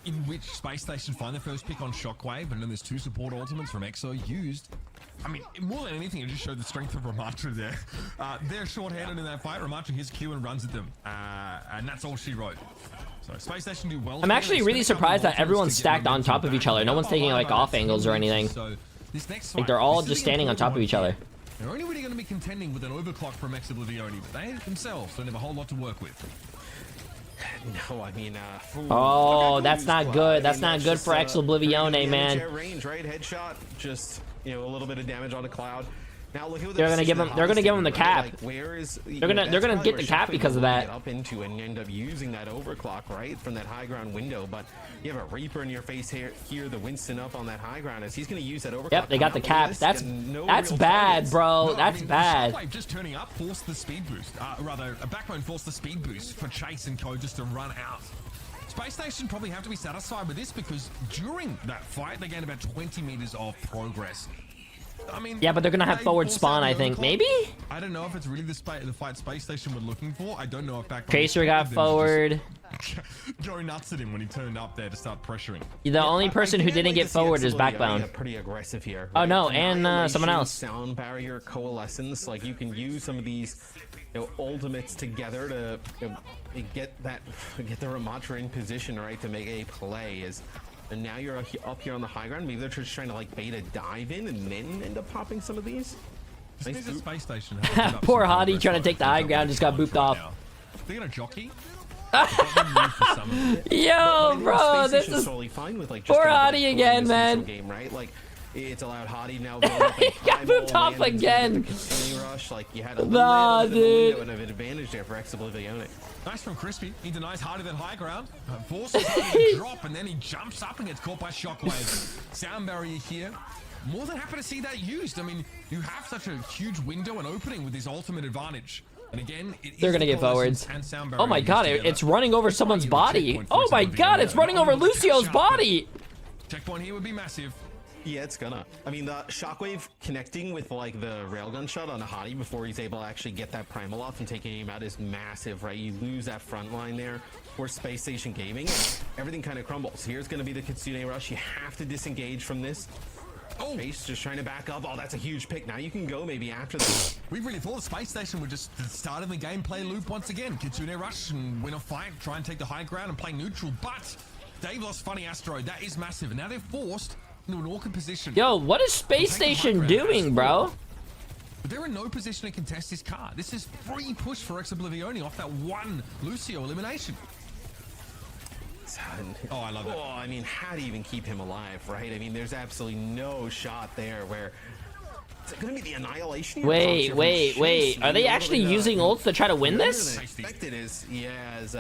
in which Space Station find their first pick on Shockwave, and then there's 2 support ultimates from EXO used. I mean, more than anything, it just showed the strength of Ramatra there. They're short-handed in that fight. Ramatra hits Q and runs at them, and that's all she wrote. So Space Station do well. I'm actually really surprised that everyone's stacked on top of each other. No one's taking like off angles or anything. Like they're all just standing on top of each other. They're only really going to be contending with an overclock from OBLIVIONE, but they themselves don't have a whole lot to work with. No, I mean, oh, that's not good. That's not good for OBLIVIONE, man. Range, right? Headshot, just, you know, a little bit of damage on the cloud. Now look at they're gonna give him. They're gonna give him the cap. Like, where is? They're gonna get the cap because of that. Up into and end up using that overclock right from that high ground window. But you have a Reaper in your face here. The Winston up on that high ground as he's gonna use that overclock. Yep, they got the cap. That's bad, bro. That's bad. Shockwave just turning up forced the speed boost. Rather, a Backbone forced the speed boost for Chase and Co just to run out. Space Station probably have to be satisfied with this, because during that fight they gained about 20 meters of progress. I mean, yeah, but they're gonna have forward spawn, I think. Maybe? I don't know if it's really the fight Space Station were looking for. I don't know if Backbone Tracer got forward. Go nuts at him when he turned up there to start pressuring. The only person who didn't get forward is Backbone. Pretty aggressive here. Oh no, and someone else. Sound barrier, Coalescence. Like you can use some of these, you know, ultimates together to get the Ramatra in position, right, to make a play. As And now you're up here on the high ground. Maybe they're just trying to like bait a dive in and then end up popping some of these. This is a space station. Poor Hottie trying to take the high ground, just got booped off. They're gonna jockey. Yo, bro, this is totally fine with like poor Hottie again, man. Game, right? Like it's allowed Hottie now. He got booped off again. Rush, like you had a nah, dude. Of an advantage there for OBLIVIONE. Nice from Crispy. He denies Hottie that high ground. Forces Hottie to drop, and then he jumps up and gets caught by Shockwave. Sound barrier here. More than happy to see that used. I mean, you have such a huge window and opening with this ultimate advantage. And again, they're gonna get forwards. Oh my god, it's running over someone's body. Oh my god, it's running over Lucio's body. Checkpoint here would be massive. Yeah, it's gonna. I mean, the Shockwave connecting with like the railgun shot on Hottie before he's able to actually get that primal off and taking him out is massive, right? You lose that front line there. For Space Station Gaming, everything kind of crumbles. Here's gonna be the Kitsune Rush. You have to disengage from this. Oh, Space just trying to back up. Oh, that's a huge pick. Now you can go maybe after that. We really thought the Space Station would just start in the gameplay loop once again. Kitsune Rush and win a fight, try and take the high ground and play neutral. But Dave lost Funny Astro. That is massive. And now they're forced into an awkward position. Yo, what is Space Station doing, bro? But they're in no position to contest his car. This is free push for OBLIVIONE off that one Lucio elimination. Oh, I love it. Oh, I mean, how do you even keep him alive, right? I mean, there's absolutely no shot there where it's going to be the annihilation. Wait. Are they actually using ults to try to win this? I expect it is. Yeah, as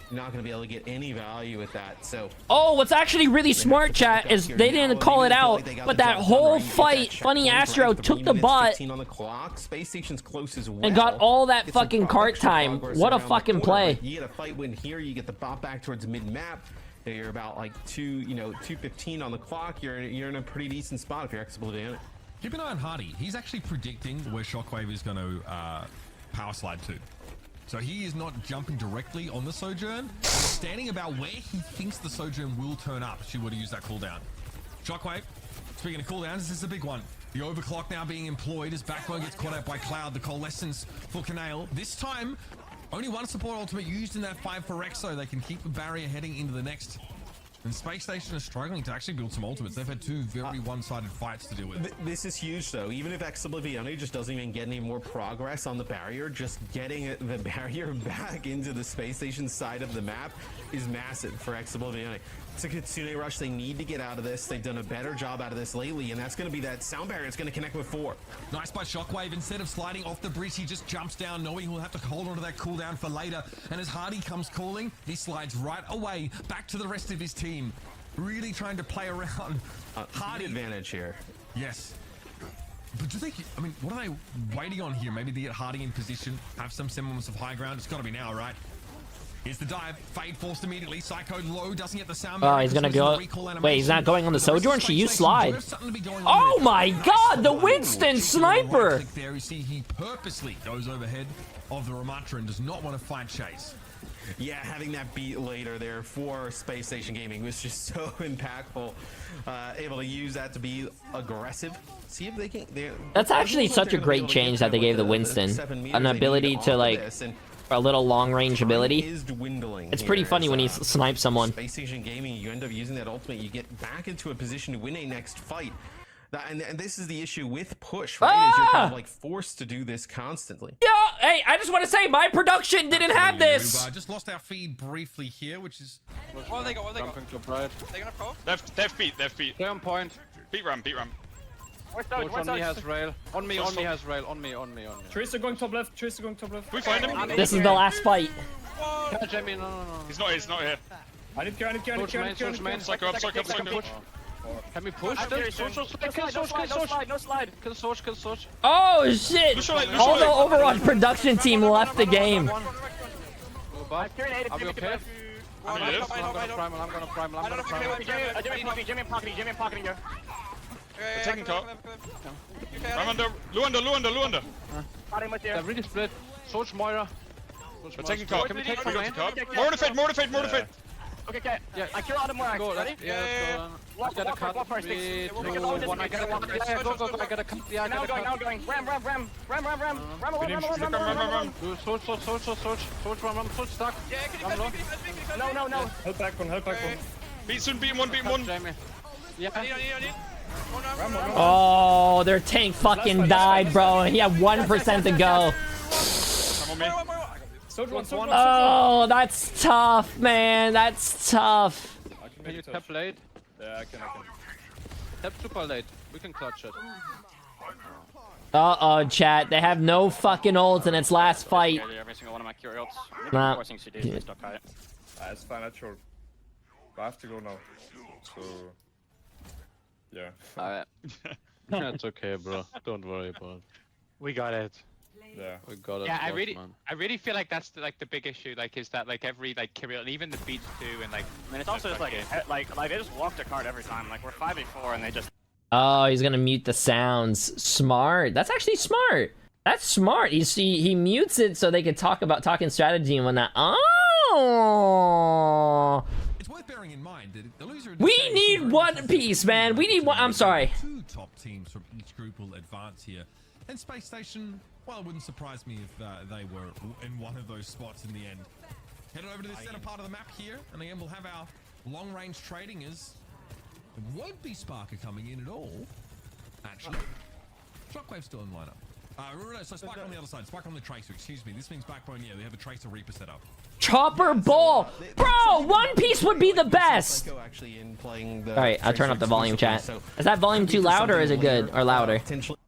you're not going to be able to get any value with that. So. Oh, what's actually really smart, chat, is they didn't call it out, but that whole fight, Funny Astro took the bot on the clock. Space Station's close as well. and got all that fucking cart time. What a fucking play. You get a fight win here. You get the bot back towards mid-map. You're about like 2:15 on the clock. You're in a pretty decent spot if you're OBLIVIONE. Keep an eye on Hottie. He's actually predicting where Shockwave is going to power slide to. So he is not jumping directly on the Sojourn, but standing about where he thinks the Sojourn will turn up if she were to use that cooldown. Shockwave, speaking of cooldowns, this is a big one. The overclock now being employed as Backbone gets caught out by Cloud, the coalescence for Canale. This time, only one support ultimate used in that fight for Rexo. They can keep the barrier heading into the next. And Space Station is struggling to actually build some ultimates. They've had two very one-sided fights to deal with. This is huge, though. Even if OBLIVIONE just doesn't even get any more progress on the barrier, just getting the barrier back into the Space Station side of the map is massive for OBLIVIONE. It's a Kitsune Rush. They need to get out of this. They've done a better job out of this lately, and that's going to be that sound barrier. It's going to connect with 4. Nice by Shockwave. Instead of sliding off the bridge, he just jumps down, knowing he'll have to hold onto that cooldown for later. And as Hottie comes calling, he slides right away back to the rest of his team. Really trying to play around. Hottie advantage here. Yes. But do they, I mean, what are they waiting on here? Maybe they get Hottie in position, have some semblance of high ground. It's got to be now, right? Here's the dive. Fade forced immediately. Psycho low, doesn't get the sound. Oh, he's gonna go. Wait, he's not going on the Sojourn? She used slide. Oh my god, the Winston sniper! There you see he purposely goes overhead of the Ramatra and does not want to fight Chase. Yeah, having that beat later there for Space Station Gaming was just so impactful. Able to use that to be aggressive. See if they can. That's actually such a great change that they gave the Winston. An ability to like a little long-range ability. It's pretty funny when he snipes someone. Space Station Gaming, you end up using that ultimate, you get back into a position to win a next fight. And this is the issue with push, right? Is you're kind of like forced to do this constantly. Yeah, hey, I just want to say my production didn't have this. We've just lost our feed briefly here, which is. What they got? What they got? Right. They gonna pro? Left feet. Stay on point. Beat ram. On me has rail. On me has rail. On me. Tracer going top left. We find him. This is the last fight. Catch Jamie, no. He's not here. I need to Main. Psycho up. Can we push them? No slide. Kill Soch. Oh shit! All the Overwatch production team left the game. Are we okay? I'm gonna primal. Jimmy pocketing you. Taking top. I'm under. Luanda. They're really split. Soch Moira. We're taking top. Can we take from main? More defeat. Okay. Yeah. I kill all the more. Go, Ready? Yeah, let's go. I got a cut. Walk first. 3, 2, 1. I got a cut. Yeah, go. I got a cut. Yeah, I got a cut. Now going. Ram. Soch, run. Soch stuck. No. Help back one. Beat soon, beat him one, beat him one. Jamie. Yeah. I need. Oh, their tank fucking died, bro. He had 1% to go. Come on, me. Soldier one. Oh, that's tough, man. That's tough. Can you tap late? Yeah, I can. Tap super late. We can clutch it. Uh-oh, chat. They have no fucking ults in its last fight. Every single one of my cure ults. Nah. Forcing CD, so stuck high. It's fine, I short. I have to go now. So... Yeah. Alright. That's okay, bro. Don't worry about it. We got it. Yeah. We got it. Yeah, boss, I really feel like that's the big issue. Like, is that like every like Kirill, and even the beats too, and like. I mean, it's also just like they just walk the card every time. Like we're 5v4 and they just. Oh, he's gonna mute the sounds. Smart. That's actually smart. That's smart. You see, he mutes it so they can talk about talking strategy and whatnot. Oh. It's worth bearing in mind that the loser of the We stage need is One Piece, man. We need one. I'm sorry. Two top teams from each group will advance here. And Space Station, well, it wouldn't surprise me if they were in one of those spots in the end. Headed over to the center part of the map here, and again we'll have our long-range trading as it won't be Sparker coming in at all. Actually, Shockwave's still in lineup. So Sparker on the other side, Sparker on the Tracer, excuse me. This means Backbone, yeah, we have a Tracer Reaper set up. Chopper ball. Bro, One Piece would be the best. Actually in playing the Alright, I'll turn up the volume, chat. So Is that volume too loud or is it good? Or louder? Potentially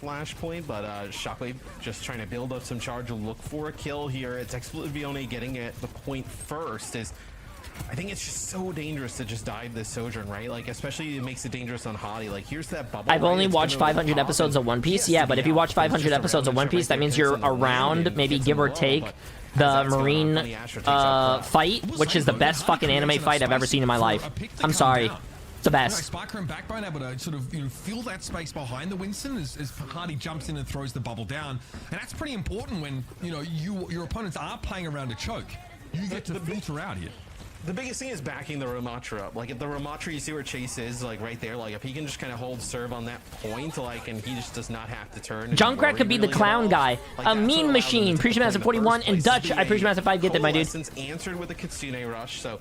Flashpoint, but Shockwave just trying to build up some charge and look for a kill here. It's Overwatch getting at the point first. I think it's just so dangerous to just dive this Sojourn, right? Like, especially it makes it dangerous on Hottie. Like, here's that bubble. I've only watched 500 episodes of One Piece. Yeah, but if you watch 500 episodes of One Piece, that means you're around, maybe give or take, the Marine fight, which is the best fucking anime fight I've ever seen in my life. I'm sorry. It's the best. Sparker and Backbone able to sort of fill that space behind the Winston as Hardy jumps in and throws the bubble down, and that's pretty important when your opponents are playing around a choke. You get to filter out here. The biggest thing is backing the Ramatra up. Like, if the Ramatra, you see where Chase is, like, right there, like, if he can just kind of hold serve on that point, like, and he just does not have to turn. Junkrat could be the clown guy. A Mean Machine, Preacher Master 41, and Dutch, I Preacher Master 5, get it, my dude. Answered with a Kitsune Rush, so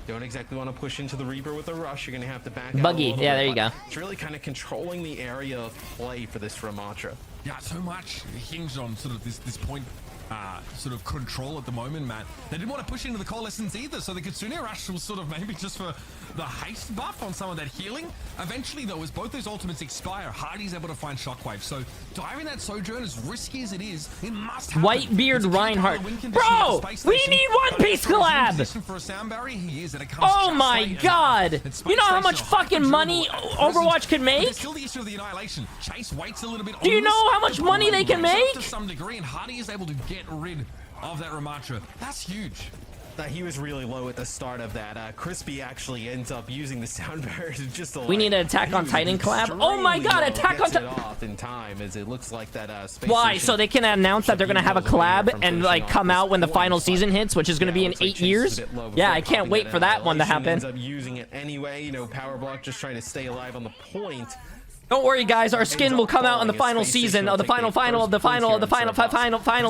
don't exactly want to push into the Reaper with a rush. You're going to have to back Buggy, out yeah, there you go. It's really kind of controlling the area of play for this Ramatra. Yeah, so much hinged on sort of this point. Sort of control at the moment, Matt. They didn't want to push into the Coalescence either, so the Kitsune Rush was sort of maybe just for the haste buff on some of that healing. Eventually, though, as both those ultimates expire, Hardy's able to find Shockwave. So diving that Sojourn, as risky as it is, it must happen. Whitebeard Reinhardt. Bro, we need One Piece collab! For a sound barrier, he is, and it comes Oh my god! You know how much fucking money Overwatch can make? Still the issue of the Annihilation. Chase waits a little bit. Do you know how much money they can make? To some degree, and Hardy is able to get rid of that Ramatra. That's huge. He was really low at the start of that. Crispy actually ends up using the sound barrier to just. We need an Attack on Titan collab. Oh my god, Attack on Titan! Off in time, as it looks like that. Space Why? Station So they can announce that they're gonna have a collab and like come out when the final season hits, which is gonna be in 8 years. Yeah, I can't wait for that one to happen. Ends up using it anyway. Power Block just trying to stay alive on the point. Don't worry, guys. Our skin will come out in the final season of the final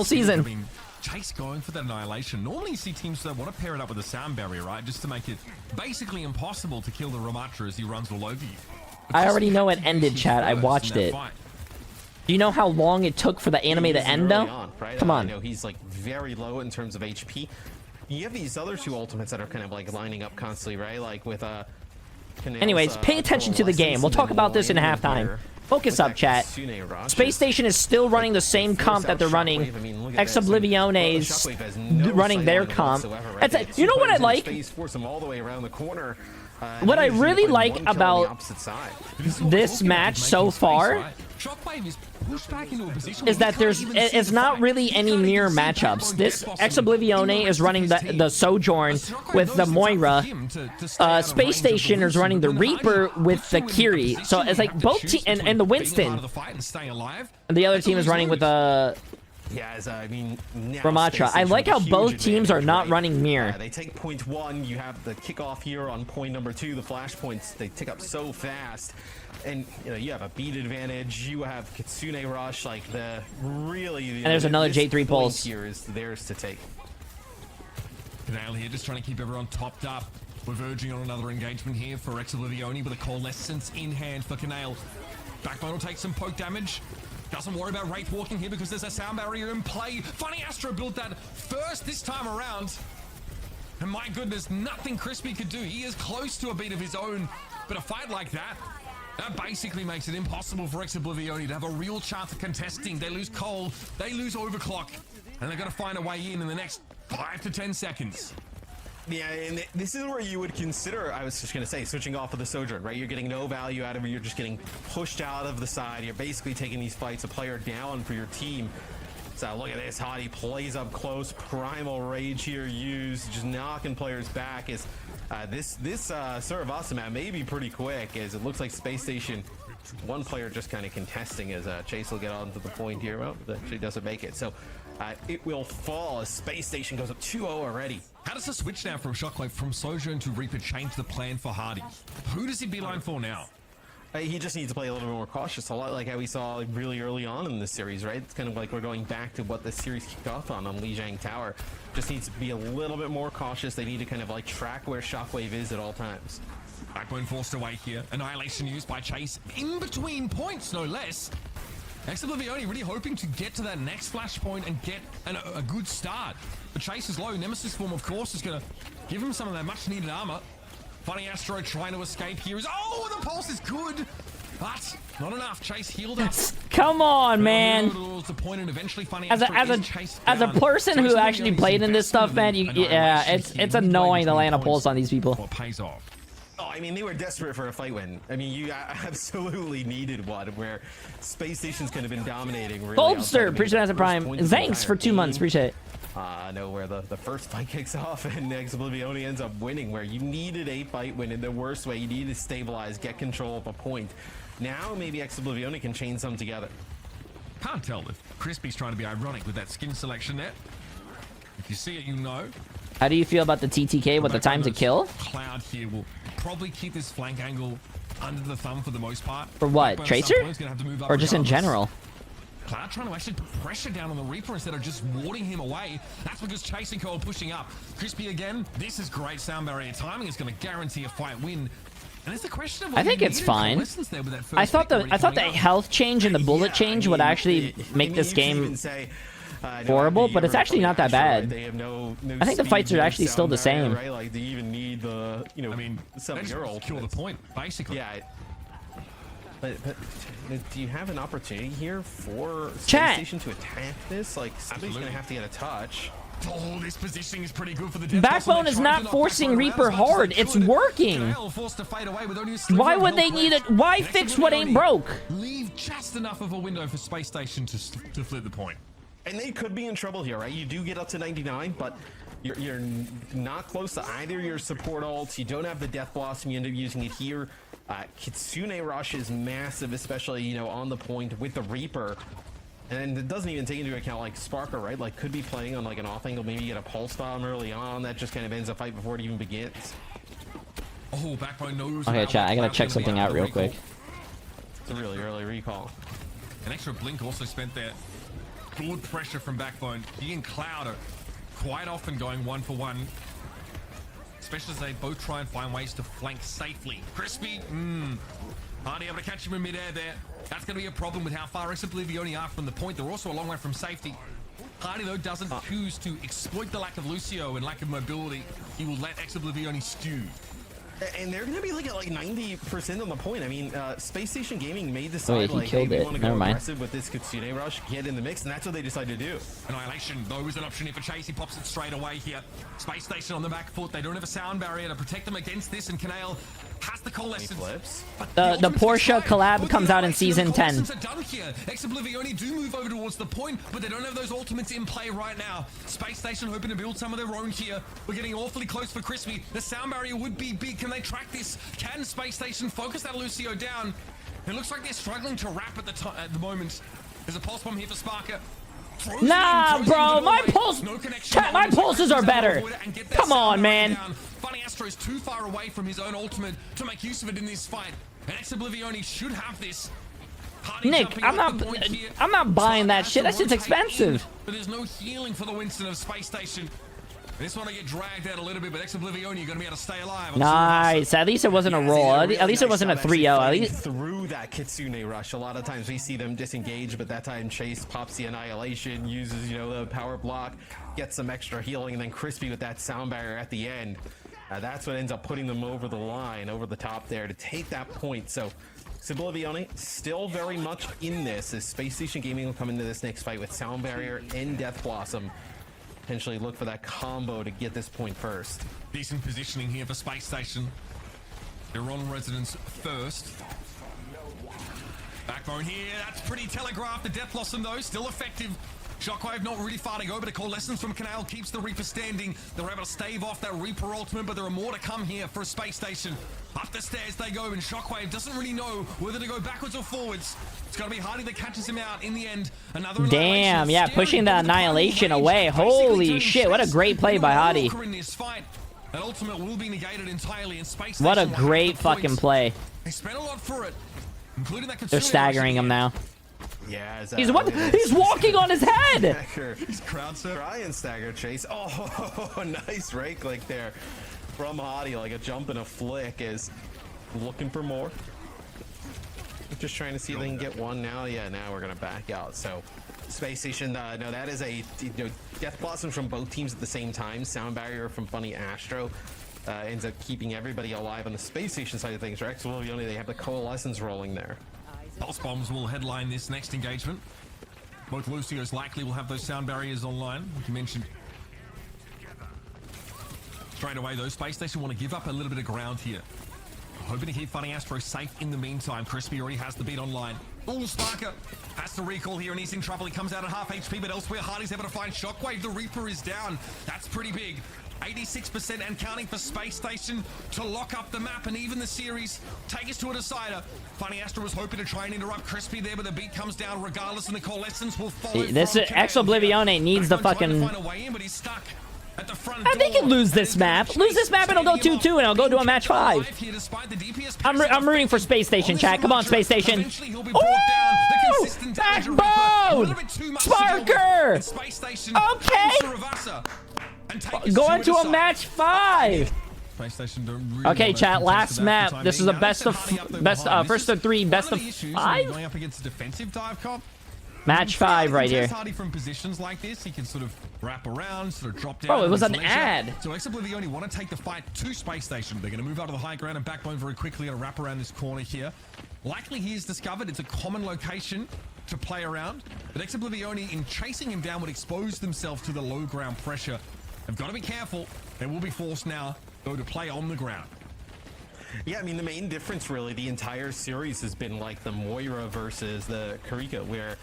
season. Chase going for that Annihilation. Normally you see teams that want to pair it up with a sound barrier, right? Just to make it basically impossible to kill the Ramatra as he runs all over you. I already know it ended, chat. I watched it. Do you know how long it took for the anime to end, though? Come on. He's like very low in terms of HP. You have these other two ultimates that are kind of like lining up constantly, right? Like with Anyways, pay attention to the game. We'll talk about this in halftime. Focus up, chat. Space Station is still running the same comp that they're running. Oblivione's running their comp. You know what I like? What I really like about this match so far is that it's not really any mirror matchups. This Oblivione is running the Sojourn with the Moira. Space Station is running the Reaper with the Kiri. So it's like both and the Winston. And the other team is running with the Ramatra. I like how both teams are not running mirror. They take point one. You have the kickoff here on point number two. The flash points, they tick up so fast. And you have a beat advantage. You have Kitsune Rush, like and there's another J3 pulse. Here is theirs to take. Canal here just trying to keep everyone topped up. We're verging on another engagement here for Oblivione with a Coalescence in hand for Canale. Backbone will take some poke damage. Doesn't worry about Wraith walking here because there's a sound barrier in play. Funny Astro built that first this time around. And my goodness, nothing Crispy could do. He is close to a beat of his own. But a fight like that basically makes it impossible for Oblivione to have a real chance of contesting. They lose Cole, they lose Overclock, and they're going to find a way in the next 5 to 10 seconds. Yeah, and this is where you would consider, I was just going to say, switching off of the Sojourn, right? You're getting no value out of it. You're just getting pushed out of the side. You're basically taking these fights a player down for your team. So look at this. Hottie plays up close. Primal Rage here used, just knocking players back. Is this Saravasama may be pretty quick, as it looks like Space Station, one player just kind of contesting as Chase will get onto the point here. Well, actually doesn't make it. So it will fall as Space Station goes up 2-0 already. How does the switch now from Shockwave from Sojourn to Reaper change the plan for Hardy? Who does he beeline for now? He just needs to play a little bit more cautious, a lot like how we saw really early on in the series, right? It's kind of like we're going back to what the series kicked off on Lijiang Tower. Just needs to be a little bit more cautious. They need to kind of like track where Shockwave is at all times. Backbone forced away here. Annihilation used by Chase in between points, no less. Oblivione really hoping to get to that next flashpoint and get a good start. But Chase is low. Nemesis form, of course, is going to give him some of that much-needed armor. Funny Astro trying to escape here. Oh, the pulse is good, but not enough. Chase healed up. Come on, man. The point, and eventually Funny as a person who actually played in this stuff, man, it's annoying to land a pulse on these people. What pays off? Oh, I mean, they were desperate for a fight win. I mean, you absolutely needed one where Space Station's kind of been dominating. Really Goldster, appreciate it, Prime. Thanks for 2 months, appreciate it. No, where the first fight kicks off and Oblivione ends up winning, where you needed a fight win in the worst way. You needed to stabilize, get control of a point. Now maybe Oblivione can chain some together. Can't tell if Crispy's trying to be ironic with that skin selection there. If you see it, you know. How do you feel about the TTK with the time to kill? Cloud here will probably keep this flank angle under the thumb for the most part. For what? Tracer? Or just in general? Cloud trying to actually put pressure down on the Reaper instead of just warding him away. That's because Chase and Cole pushing up. Crispy again. This is great sound barrier timing. Is going to guarantee a fight win. And it's the question of, I think it's fine. I thought the health change and the bullet change would actually make this game horrible, but it's actually not that bad. I think the fights are actually still the same. Right? Like, do you even need the, I mean, 7-year-old? Kill the point, basically. Yeah. But do you have an opportunity here for Space Station to attack this? Like, somebody's going to have to get a touch. Oh, this positioning is pretty good for the Backbone is not forcing Reaper hard. It's working. Why would they need it? Why fix what ain't broke? Leave just enough of a window for Space Station to flip the point. And they could be in trouble here, right? You do get up to 99, but you're not close to either your support ults. You don't have the Death Blossom. You end up using it here. Kitsune Rush is massive, especially, you know, on the point with the Reaper. And it doesn't even take into account, like, Sparker, right? Like, could be playing on, like, an off angle. Maybe you get a Pulse Bomb early on. That just kind of ends the fight before it even begins. Oh, Backbone knows. Okay, chat, I gotta check something out real quick. It's a really early recall. An extra blink also spent there. Good pressure from Backbone. He and Cloud are quite often going 1-for-1. Especially as they both try and find ways to flank safely. Crispy, hardly able to catch him in midair there. That's going to be a problem with how far Oblivione are from the point. They're also a long way from safety. Hardy, though, doesn't choose to exploit the lack of Lucio and lack of mobility. He will let Oblivione stew. And they're going to be like at like 90% on the point. I mean, Space Station Gaming may decide like, hey, we want to go aggressive with this Kitsune Rush, get in the mix, and that's what they decided to do. Annihilation, though, is an option here for Chase. He pops it straight away here. Space Station on the back foot. They don't have a sound barrier to protect them against this, and Canale has the Coalescence. The Porsche collab comes out in Season 10. Oblivione do move over towards the point, but they don't have those ultimates in play right now. Space Station hoping to build some of their own here. We're getting awfully close for Crispy. The sound barrier would be big. Can they track this? Can Space Station focus that Lucio down? It looks like they're struggling to wrap at the moment. There's a pulse bomb here for Sparker. Nah, bro, my pulses are better. Come on, man. Funny Astro is too far away from his own ultimate to make use of it in this fight. And Oblivione should have this. Nick, I'm not buying that shit. That shit's expensive. But there's no healing for the Winston of Space Station. This one to get dragged out a little bit, but Oblivione, you're going to be able to stay alive. Nice. At least it wasn't a roll. At least it wasn't a 3-0. At least through that Kitsune rush. A lot of times we see them disengage, but that time Chase pops the Annihilation, uses, you know, the power block, gets some extra healing, and then Crispy with that sound barrier at the end. That's what ends up putting them over the line, over the top there to take that point. So Oblivione still very much in this, as Space Station Gaming will come into this next fight with sound barrier and Death Blossom. Potentially look for that combo to get this point first. Decent positioning here for Space Station. They're on residence first. Backbone here, that's pretty telegraphed. The Death Blossom though, still effective. Shockwave not really far to go, but a call lessons from Canal keeps the Reaper standing. They're able to stave off that Reaper ultimate, but there are more to come here for a Space Station. Up the stairs they go, and Shockwave doesn't really know whether to go backwards or forwards. It's got to be Hardy that catches him out in the end. Another damn, yeah, pushing the Annihilation away. Holy shit, what a great play by Hardy. That ultimate will be negated entirely in Space What a Station. great fucking play. They spent a lot for it, including that. They're staggering him now. Yeah, he's walking on his head. He's crowd surf. Try and stagger Chase. Oh, nice rake like there from Hottie, like a jump and a flick, is looking for more. Just trying to see if they can get one now. Yeah, now we're gonna back out. So Space Station, no, that is a Death Blossom from both teams at the same time. Sound barrier from Funny Astro ends up keeping everybody alive on the Space Station side of things. For Oblivione, they have the Coalescence rolling there. Pulse Bombs will headline this next engagement. Both Lucios likely will have those sound barriers online, like you mentioned. Straight away though, Space Station want to give up a little bit of ground here. Hoping to keep Funny Astro safe in the meantime. Crispy already has the beat online. Ooh, Sparker has to recall here and he's in trouble. He comes out at half HP, but elsewhere Hardy's able to find Shockwave. The Reaper is down. That's pretty big. 86% and counting for Space Station to lock up the map and even the series. Take us to a decider. Funny Astro was hoping to try and interrupt Crispy there, but the beat comes down regardless, and the Coalescence will follow. This Oblivione needs the fucking. But he's stuck at the front I think he can lose this map. Lose this map and it'll go 2-2 and I'll go to a match 5. I'm rooting for Space Station, chat. Come on, Space Station. Ooh! Backbone! Sparker! Okay! Going to a match 5. Okay, chat. Last map. This is a best of first of 3, best of 5. Going up against a defensive dive comp. Match 5 right here. Hardy from positions like this, he can sort of wrap around, sort of drop down. Bro, it was an ad. So Oblivione want to take the fight to Space Station. They're going to move out of the high ground and Backbone very quickly to wrap around this corner here. Likely he has discovered it's a common location to play around, but Oblivione, in chasing him down, would expose themselves to the low ground pressure. They've got to be careful. They will be forced now, though, to play on the ground. Yeah, I mean, the main difference really the entire series has been like the Moira versus the Karika, where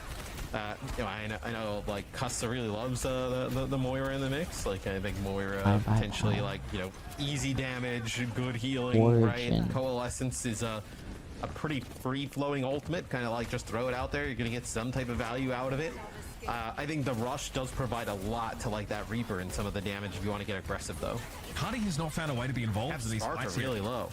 you know, I know like Cussa really loves the Moira in the mix. Like I think Moira potentially like, you know, easy damage, good healing, right? Coalescence is a pretty free-flowing ultimate, kind of like just throw it out there, you're gonna get some type of value out of it. I think the rush does provide a lot to like that Reaper and some of the damage if you want to get aggressive though. Hardy has not found a way to be involved in these fights. Are really low.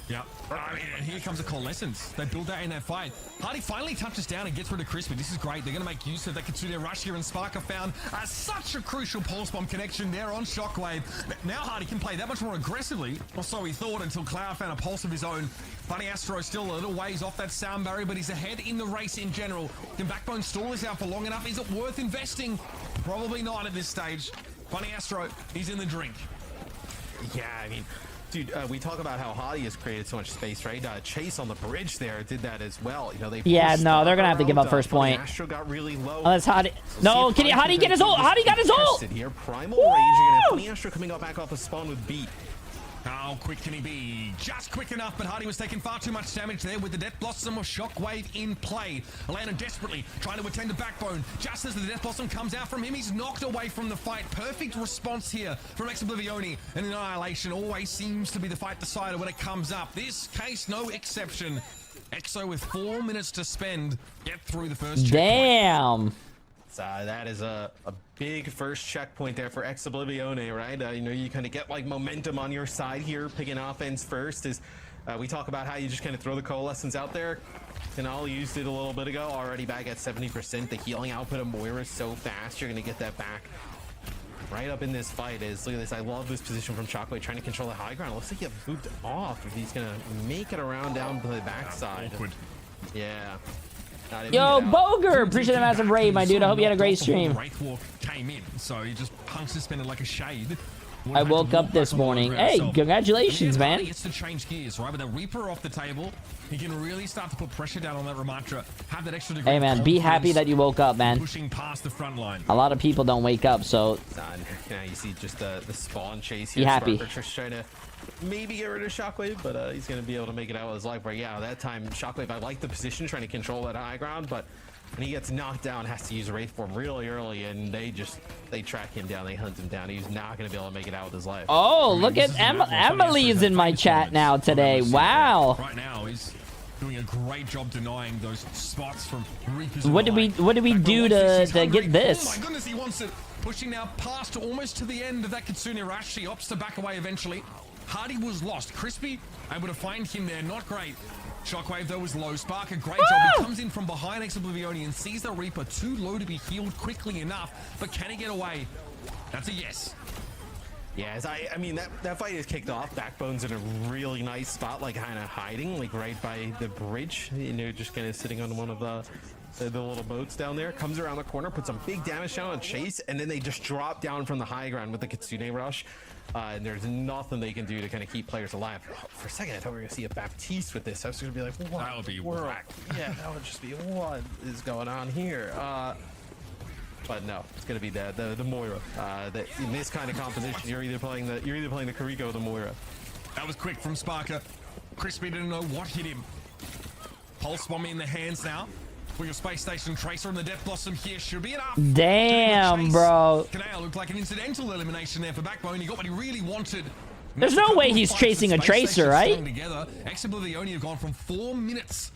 Yeah, and here comes a Coalescence. They build that in that fight. Hardy finally touches down and gets rid of Crispy. This is great. They're going to make use of that Kitsune rush here, and Sparker found such a crucial Pulse Bomb connection there on Shockwave. Now Hardy can play that much more aggressively, or so he thought, until Cloud found a pulse of his own. Funny Astro still a little ways off that sound barrier, but he's ahead in the race in general. Can Backbone stall this out for long enough? Is it worth investing? Probably not at this stage. Funny Astro, he's in the drink. Yeah, I mean, dude, we talk about how Hottie has created so much space, right? Chase on the bridge there did that as well. You know, they no, they're gonna have to give up first point. Astro got really low. Oh, that's Hottie. No, can Hottie get his ult? Hottie got his ult. Here, Primal Rage again. Funny Astro coming up back off the spawn with beat. How quick can he be? Just quick enough, but Hardy was taking far too much damage there with the Death Blossom or Shockwave in play. Landon desperately trying to attend to Backbone. Just as the Death Blossom comes out from him, he's knocked away from the fight. Perfect response here from Oblivione, and Annihilation always seems to be the fight decider when it comes up. This case, no exception. Exo with 4 minutes to spend, get through the first checkpoint. Damn. That is a big first checkpoint there for Oblivione, right? You know, you kind of get like momentum on your side here, picking offense first. As we talk about how you just kind of throw the Coalescence out there. Canal used it a little bit ago, already back at 70%. The healing output of Moira is so fast, you're going to get that back right up in this fight is, look at this, I love this position from Shockwave trying to control the high ground. It looks like he got moved off if he's gonna make it around down to the backside. Awkward. Yeah. Yo, Boger, appreciate the massive raid, my dude. I hope you had a great stream. Wraithwalk came in, so he just punch suspended like a shade. I woke up this morning. Hey, congratulations, man. He gets to change gears, right? With the Reaper off the table, he can really start to put pressure down on that Ramatra. Have that extra degree. Hey, man, be happy that you woke up, man. Pushing past the front line. A lot of people don't wake up, so. Yeah, you see just the spawn chase here. Be happy. Just trying to maybe get rid of Shockwave, but he's going to be able to make it out with his life. Where, yeah, that time, Shockwave, I like the position, trying to control that high ground, but when he gets knocked down, has to use Wraith Form really early, and they track him down, they hunt him down. He's not going to be able to make it out with his life. Oh, look at Emily is in my chat now today. Wow. Right now, he's doing a great job denying those spots from Reapers. What did we do to get this? Oh my goodness, he wants it. Pushing now past almost to the end of that Kitsune rush. He opts to back away eventually. Hardy was lost. Crispy able to find him there. Not great. Shockwave, though, was low. Spark, a great job. He comes in from behind OBLIVIONE and sees the Reaper too low to be healed quickly enough. But can he get away? That's a yes. Yeah, I mean, that fight is kicked off. Backbone's in a really nice spot, like kind of hiding, like right by the bridge. You know, just kind of sitting on one of the little boats down there. Comes around the corner, puts some big damage down on Chase, and then they just drop down from the high ground with the Kitsune rush. And there's nothing they can do to kind of keep players alive. Oh, for a second, I thought we were going to see a Baptiste with this. I was going to be like, what? That would be whack. Yeah, that would just be, what is going on here? But no, it's going to be the Moira. That in this kind of composition, you're either playing the Kiriko or the Moira. That was quick from Sparker. Crispy didn't know what hit him. Pulse bomb in the hands now. We got Space Station Tracer and the Death Blossom here. Should be enough. Damn, bro. Canale looked like an incidental elimination there for Backbone. He got what he really wanted. There's no way he's chasing a Tracer, right? Together. OBLIVIONE have gone from 4 minutes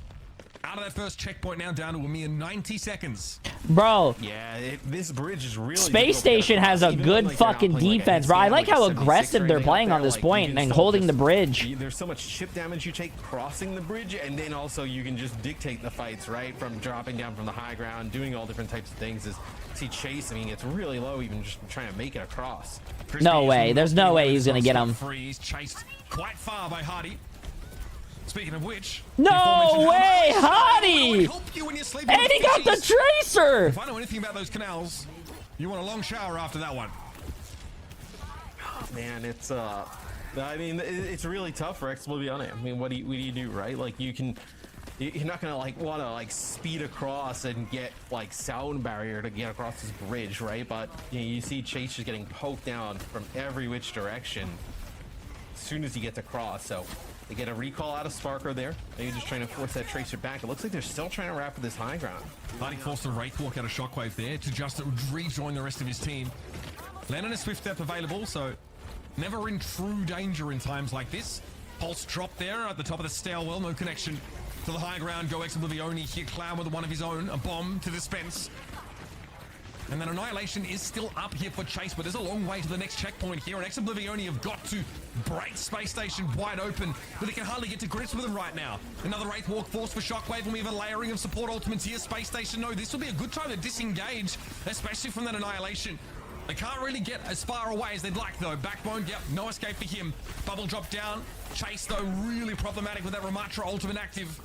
out of that first checkpoint now down to a mere 90 seconds. Bro. Yeah, this bridge is really... Space Station has a good fucking defense, bro. I like how aggressive they're playing on this point and holding the bridge. There's so much chip damage you take crossing the bridge, and then also you can just dictate the fights, right? From dropping down from the high ground, doing all different types of things. See Chase, I mean, it's really low even just trying to make it across. No way. There's no way he's going to get him. He's chased quite far by Hardy. Speaking of which, no way, Hardy! And he got the Tracer! If I know anything about those canals, you want a long shower after that one. Oh, man, it's I mean, it's really tough for OBLIVIONE. I mean, what do you do, right? Like, you're not gonna like want to like speed across and get like sound barrier to get across this bridge, right? But you see Chase just getting poked down from every which direction as soon as he gets across. So they get a recall out of Sparker there. They're just trying to force that Tracer back. It looks like they're still trying to wrap with this high ground. Hardy forced a Wraithwalk out of Shockwave there to just rejoin the rest of his team. Landon a Swift Step available, so never in true danger in times like this. Pulse drop there at the top of the stairwell, no connection to the high ground. Go OBLIVIONE here, Cloud with one of his own, a bomb to dispense. And then Annihilation is still up here for Chase, but there's a long way to the next checkpoint here, and OBLIVIONE have got to break Space Station wide open, but they can hardly get to grips with them right now. Another Wraithwalk force for Shockwave, and we have a layering of support ultimates here. Space Station, no, this will be a good time to disengage, especially from that Annihilation. They can't really get as far away as they'd like, though. Backbone, yep, no escape for him. Bubble drop down. Chase, though, really problematic with that Ramatra ultimate active.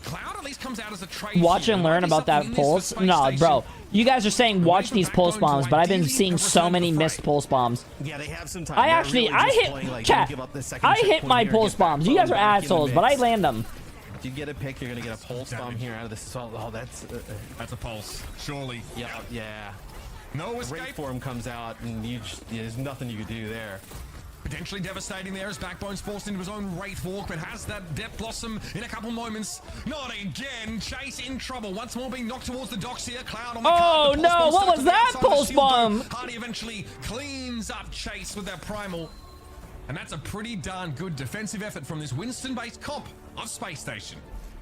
Cloud at least comes out as a trade. Watch and learn about that pulse. No, bro. You guys are saying watch these pulse bombs, but I've been seeing so many missed pulse bombs. Yeah, they have some time. I hit my pulse bombs. You guys are assholes, but I land them. If you get a pick, you're gonna get a pulse bomb here out of this assault. Oh, that's a pulse. Surely. Yeah. No escape. Great form comes out, and there's nothing you could do there. Potentially devastating there as Backbone's forced into his own Wraithwalk, but has that Death Blossom in a couple moments. Not again. Chase in trouble. Once more being knocked towards the docks here. Cloud on the card. Oh no, what was that pulse bomb? Hardy eventually cleans up Chase with that primal. And that's a pretty darn good defensive effort from this Winston-based comp of Space Station.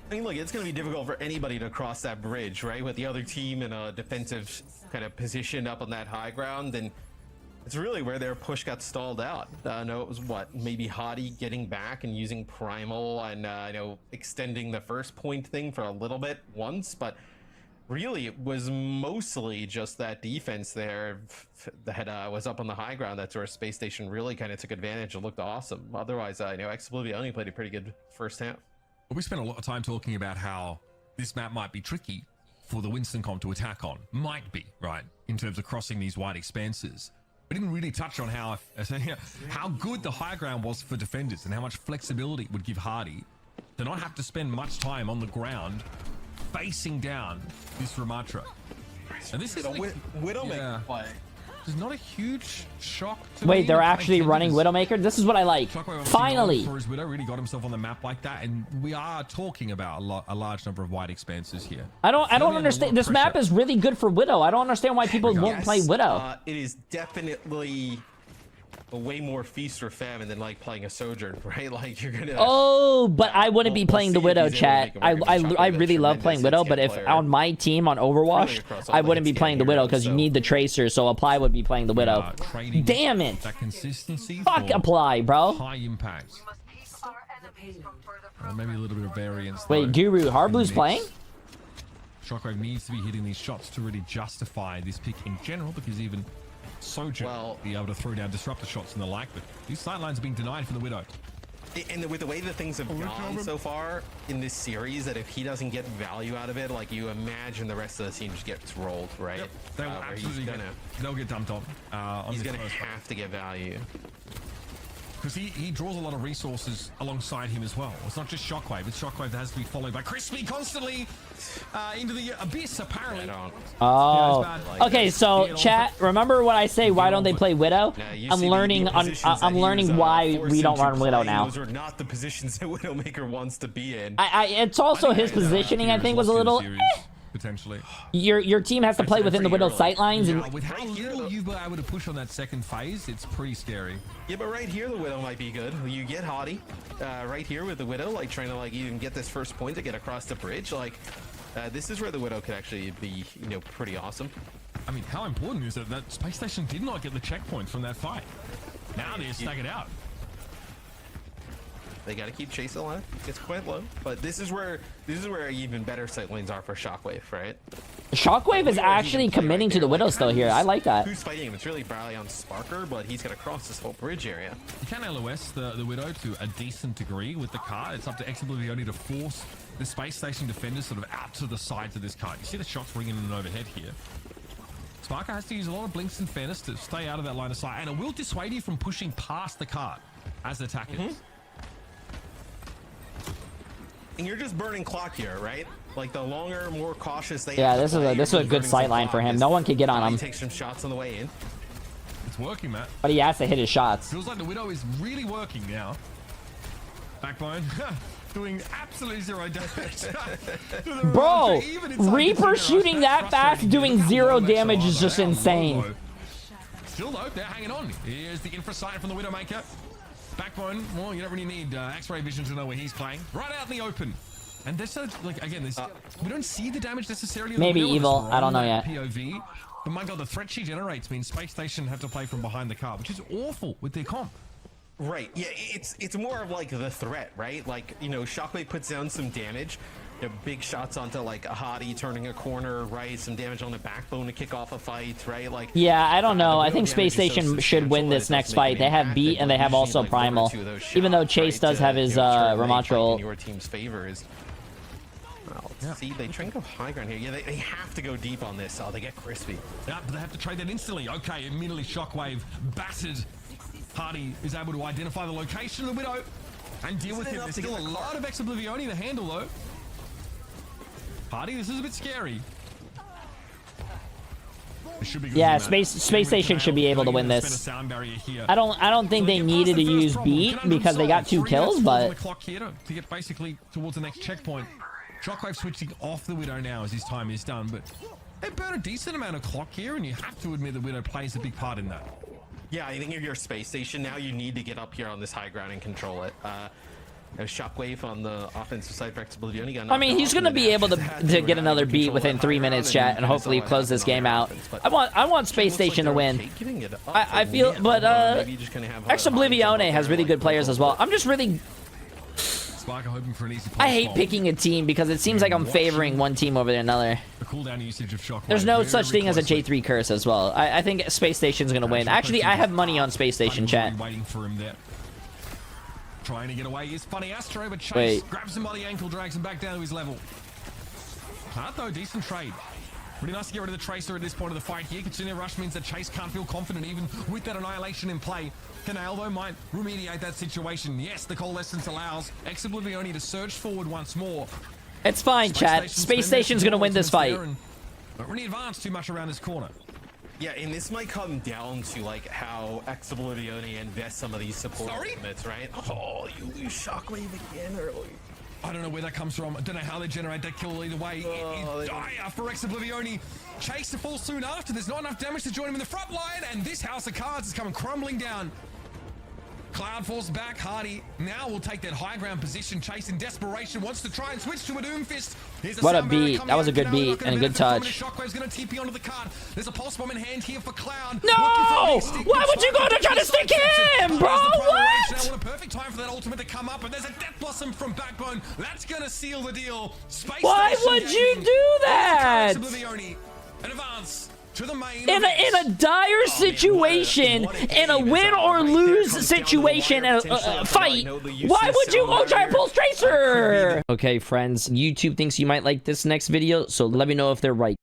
I mean, look, it's going to be difficult for anybody to cross that bridge, right? With the other team in a defensive kind of position up on that high ground, and it's really where their push got stalled out. No, it was what, maybe Hardy getting back and using primal and extending the first point thing for a little bit once, but really it was mostly just that defense there that was up on the high ground. That's where Space Station really kind of took advantage and looked awesome. Otherwise, you know, OBLIVIONE played a pretty good first half. Well, we spent a lot of time talking about how this map might be tricky for the Winston comp to attack on. Might be, right, in terms of crossing these wide expanses. We didn't really touch on how good the high ground was for defenders and how much flexibility it would give Hardy to not have to spend much time on the ground facing down this Ramatra. And this is a Widowmaker play. It's not a huge shock to Wait, me. they're actually running Widowmaker? This is what I like. Shockwave Finally. for his Widow really got himself on the map like that, and we are talking about a large number of wide expanses here. I don't understand. This map is really good for Widow. I don't understand why people won't play Widow. It is definitely a way more feast or famine than like playing a Sojourn, right? Like you're gonna. Oh, but I wouldn't be we'll playing the see if Widow, he's able to chat. make a work of I Shockwave. really love playing Widow, but if player. on my team on Overwatch, across all I the wouldn't be hit playing the scan Widow heroes, because you so- need the Tracer. So Apply would be playing the Widow. Trading Damn it! that consistency. Fuck for Apply, bro. high impact. Or maybe a little bit of variance. Wait, though, Guru, in the Harblue's mix. playing? Shockwave needs to be hitting these shots to really justify this pick in general, because even Sojourn Well- be able to throw down disruptor shots and the like, but these sidelines are being denied from the Widow. And with the way that things have gone so far in this series, that if he doesn't get value out of it, like you imagine the rest of the team just gets rolled, right? They will Where absolutely they'll get dumped on. he's this gonna first have to get value. because he draws a lot of resources alongside him as well. It's not just Shockwave, it's Shockwave that has to be followed by Crispy constantly into the abyss, apparently. I don't. Oh, Yeah, it's bad. okay. So chat, remember what I say? Why don't they play Widow? Now, you I'm see the learning. positions that I'm he learning was, why forced we don't him to run Widow play. now. Those are not the positions that Widowmaker wants to be in. It's also his positioning. I think was a little. Potentially. Your team has to play within the Widow's sightlines, and With how little you were able to push on that second phase, it's pretty scary. Yeah, but right here the Widow might be good. You get Hottie right here with the Widow, like trying to like even get this first point to get across the bridge. Like this is where the Widow could actually be, you know, pretty awesome. I mean, how important is it that Space Station did not get the checkpoint from that fight? Now they're staggered out. They got to keep Chase alive. It's quite low, but this is where even better sight lanes are for Shockwave, right? Shockwave is actually committing to the Widow still here. I like that. Who's fighting him? It's really probably on Sparker, but he's gonna cross this whole bridge area. You can LOS the Widow to a decent degree with the car. It's up to OBLIVIONE to force the Space Station defenders sort of out to the sides of this car. You see the shots ringing in overhead here. Sparker has to use a lot of blinks in fairness to stay out of that line of sight, and it will dissuade you from pushing past the car as attackers. And you're just burning clock here, right? Like the longer, more cautious they. Yeah, have to this is play, a you're good burning some sight line clock for him. as No one can get on He him, takes some shots on the way in. It's working, Matt. but he has to hit his shots. Feels like the Widow is really working now. Backbone doing absolutely zero damage. Bro, Reaper shooting that fast, doing 0 damage is just insane. Still though, they're hanging on. Here's the infra sight from the Widowmaker. Backbone, well, you don't really need X-ray vision to know where he's playing. Right out in the open. And there's like again, this we don't see the damage necessarily. On Maybe the Widow, evil, it's I don't know wrong, yet. POV. But my god, the threat she generates means Space Station have to play from behind the car, which is awful with their comp. Right. Yeah. It's more of like the threat, right? Like, you know, Shockwave puts down some damage. You know, big shots onto like a Hottie turning a corner, right? Some damage on the backbone to kick off a fight, right? Like. Yeah, I don't know. the I think Widow Space damage is so Station should win substantial this that it next does fight. make They an have impact, beat and they have you need, also like, one or primal. two of those Even though shots, Chase right, does to, have his you know, turn the Ramatra fight in ult. your team's favor is. Well, see, they try and go high ground here. Yeah, they have to go deep on this. Oh, they get crispy. Yeah, but they have to trade that instantly. Okay, immediately Shockwave battered. Hardy is able to identify the location of the Widow and deal with him. There's still a lot of OBLIVIONE to handle though. Hardy, this is a bit scary. It should be good Yeah, for Matt. Space Station should be able to win Spin a this. sound barrier here. I don't think they needed to use beat because they got 2 kills, but the clock here to get basically towards the next checkpoint. Shockwave switching off the Widow now as his time is done, but they burn a decent amount of clock here, and you have to admit the Widow plays a big part in that. Yeah, I think if you're Space Station now, you need to get up here on this high ground and control it. Shockwave on the offensive side for OBLIVIONE. I mean, he's going to be able to get another beat within 3 minutes, chat, and hopefully close this game out. I want Space Station to win. I feel, but OBLIVIONE has really good players as well. I'm just really Sparker hoping for an easy I hate pulse bomb. picking a team because it seems like I'm favoring one team over another. The cooldown usage of Shockwave. There's no very such thing as a closely. J3 curse as well. I think Space Station's gonna win. Actually, I have money on Space Station, chat. Waiting for him there. Trying to get away is Funny Astro, but Chase Wait. grabs him by the ankle, drags him back down to his level. Hard though, decent trade. Really nice to get rid of the Tracer at this point of the fight here. Kitsune Rush means that Chase can't feel confident even with that Annihilation in play. Canal, though, might remediate that situation. Yes, the Coalescence allows Oblivione to surge forward once more. It's fine, chat. Space Station's gonna win this fight. Don't really advance too much around this corner. Yeah, and this might come down to like how Oblivione invests some of these support limits, right? Oh, you lose Shockwave again early. I don't know where that comes from. I don't know how they generate that kill either way. It is dire for Oblivione. Chase to fall soon after. There's not enough damage to join him in the front line, and this house of cards is coming crumbling down. Cloud falls back. Hardy now will take that high ground position. Chase in desperation wants to try and switch to a Doom Fist. What a beat. That was a good beat and a good touch. Shockwave's going to TP onto the card. There's a pulse bomb in hand here for Cloud. No! Why would you go to try to stick him, bro? What? Now, what a perfect time for that ultimate to come up, and there's a Death Blossom from Backbone. That's going to seal the deal. Space Why Station would you Gaming do that? Oblivione, an advance to the main In a dire situation, in a win or lose situation, in a fight, why would you go try and pull Tracer? Okay, friends, YouTube thinks you might like this next video, so let me know if they're right.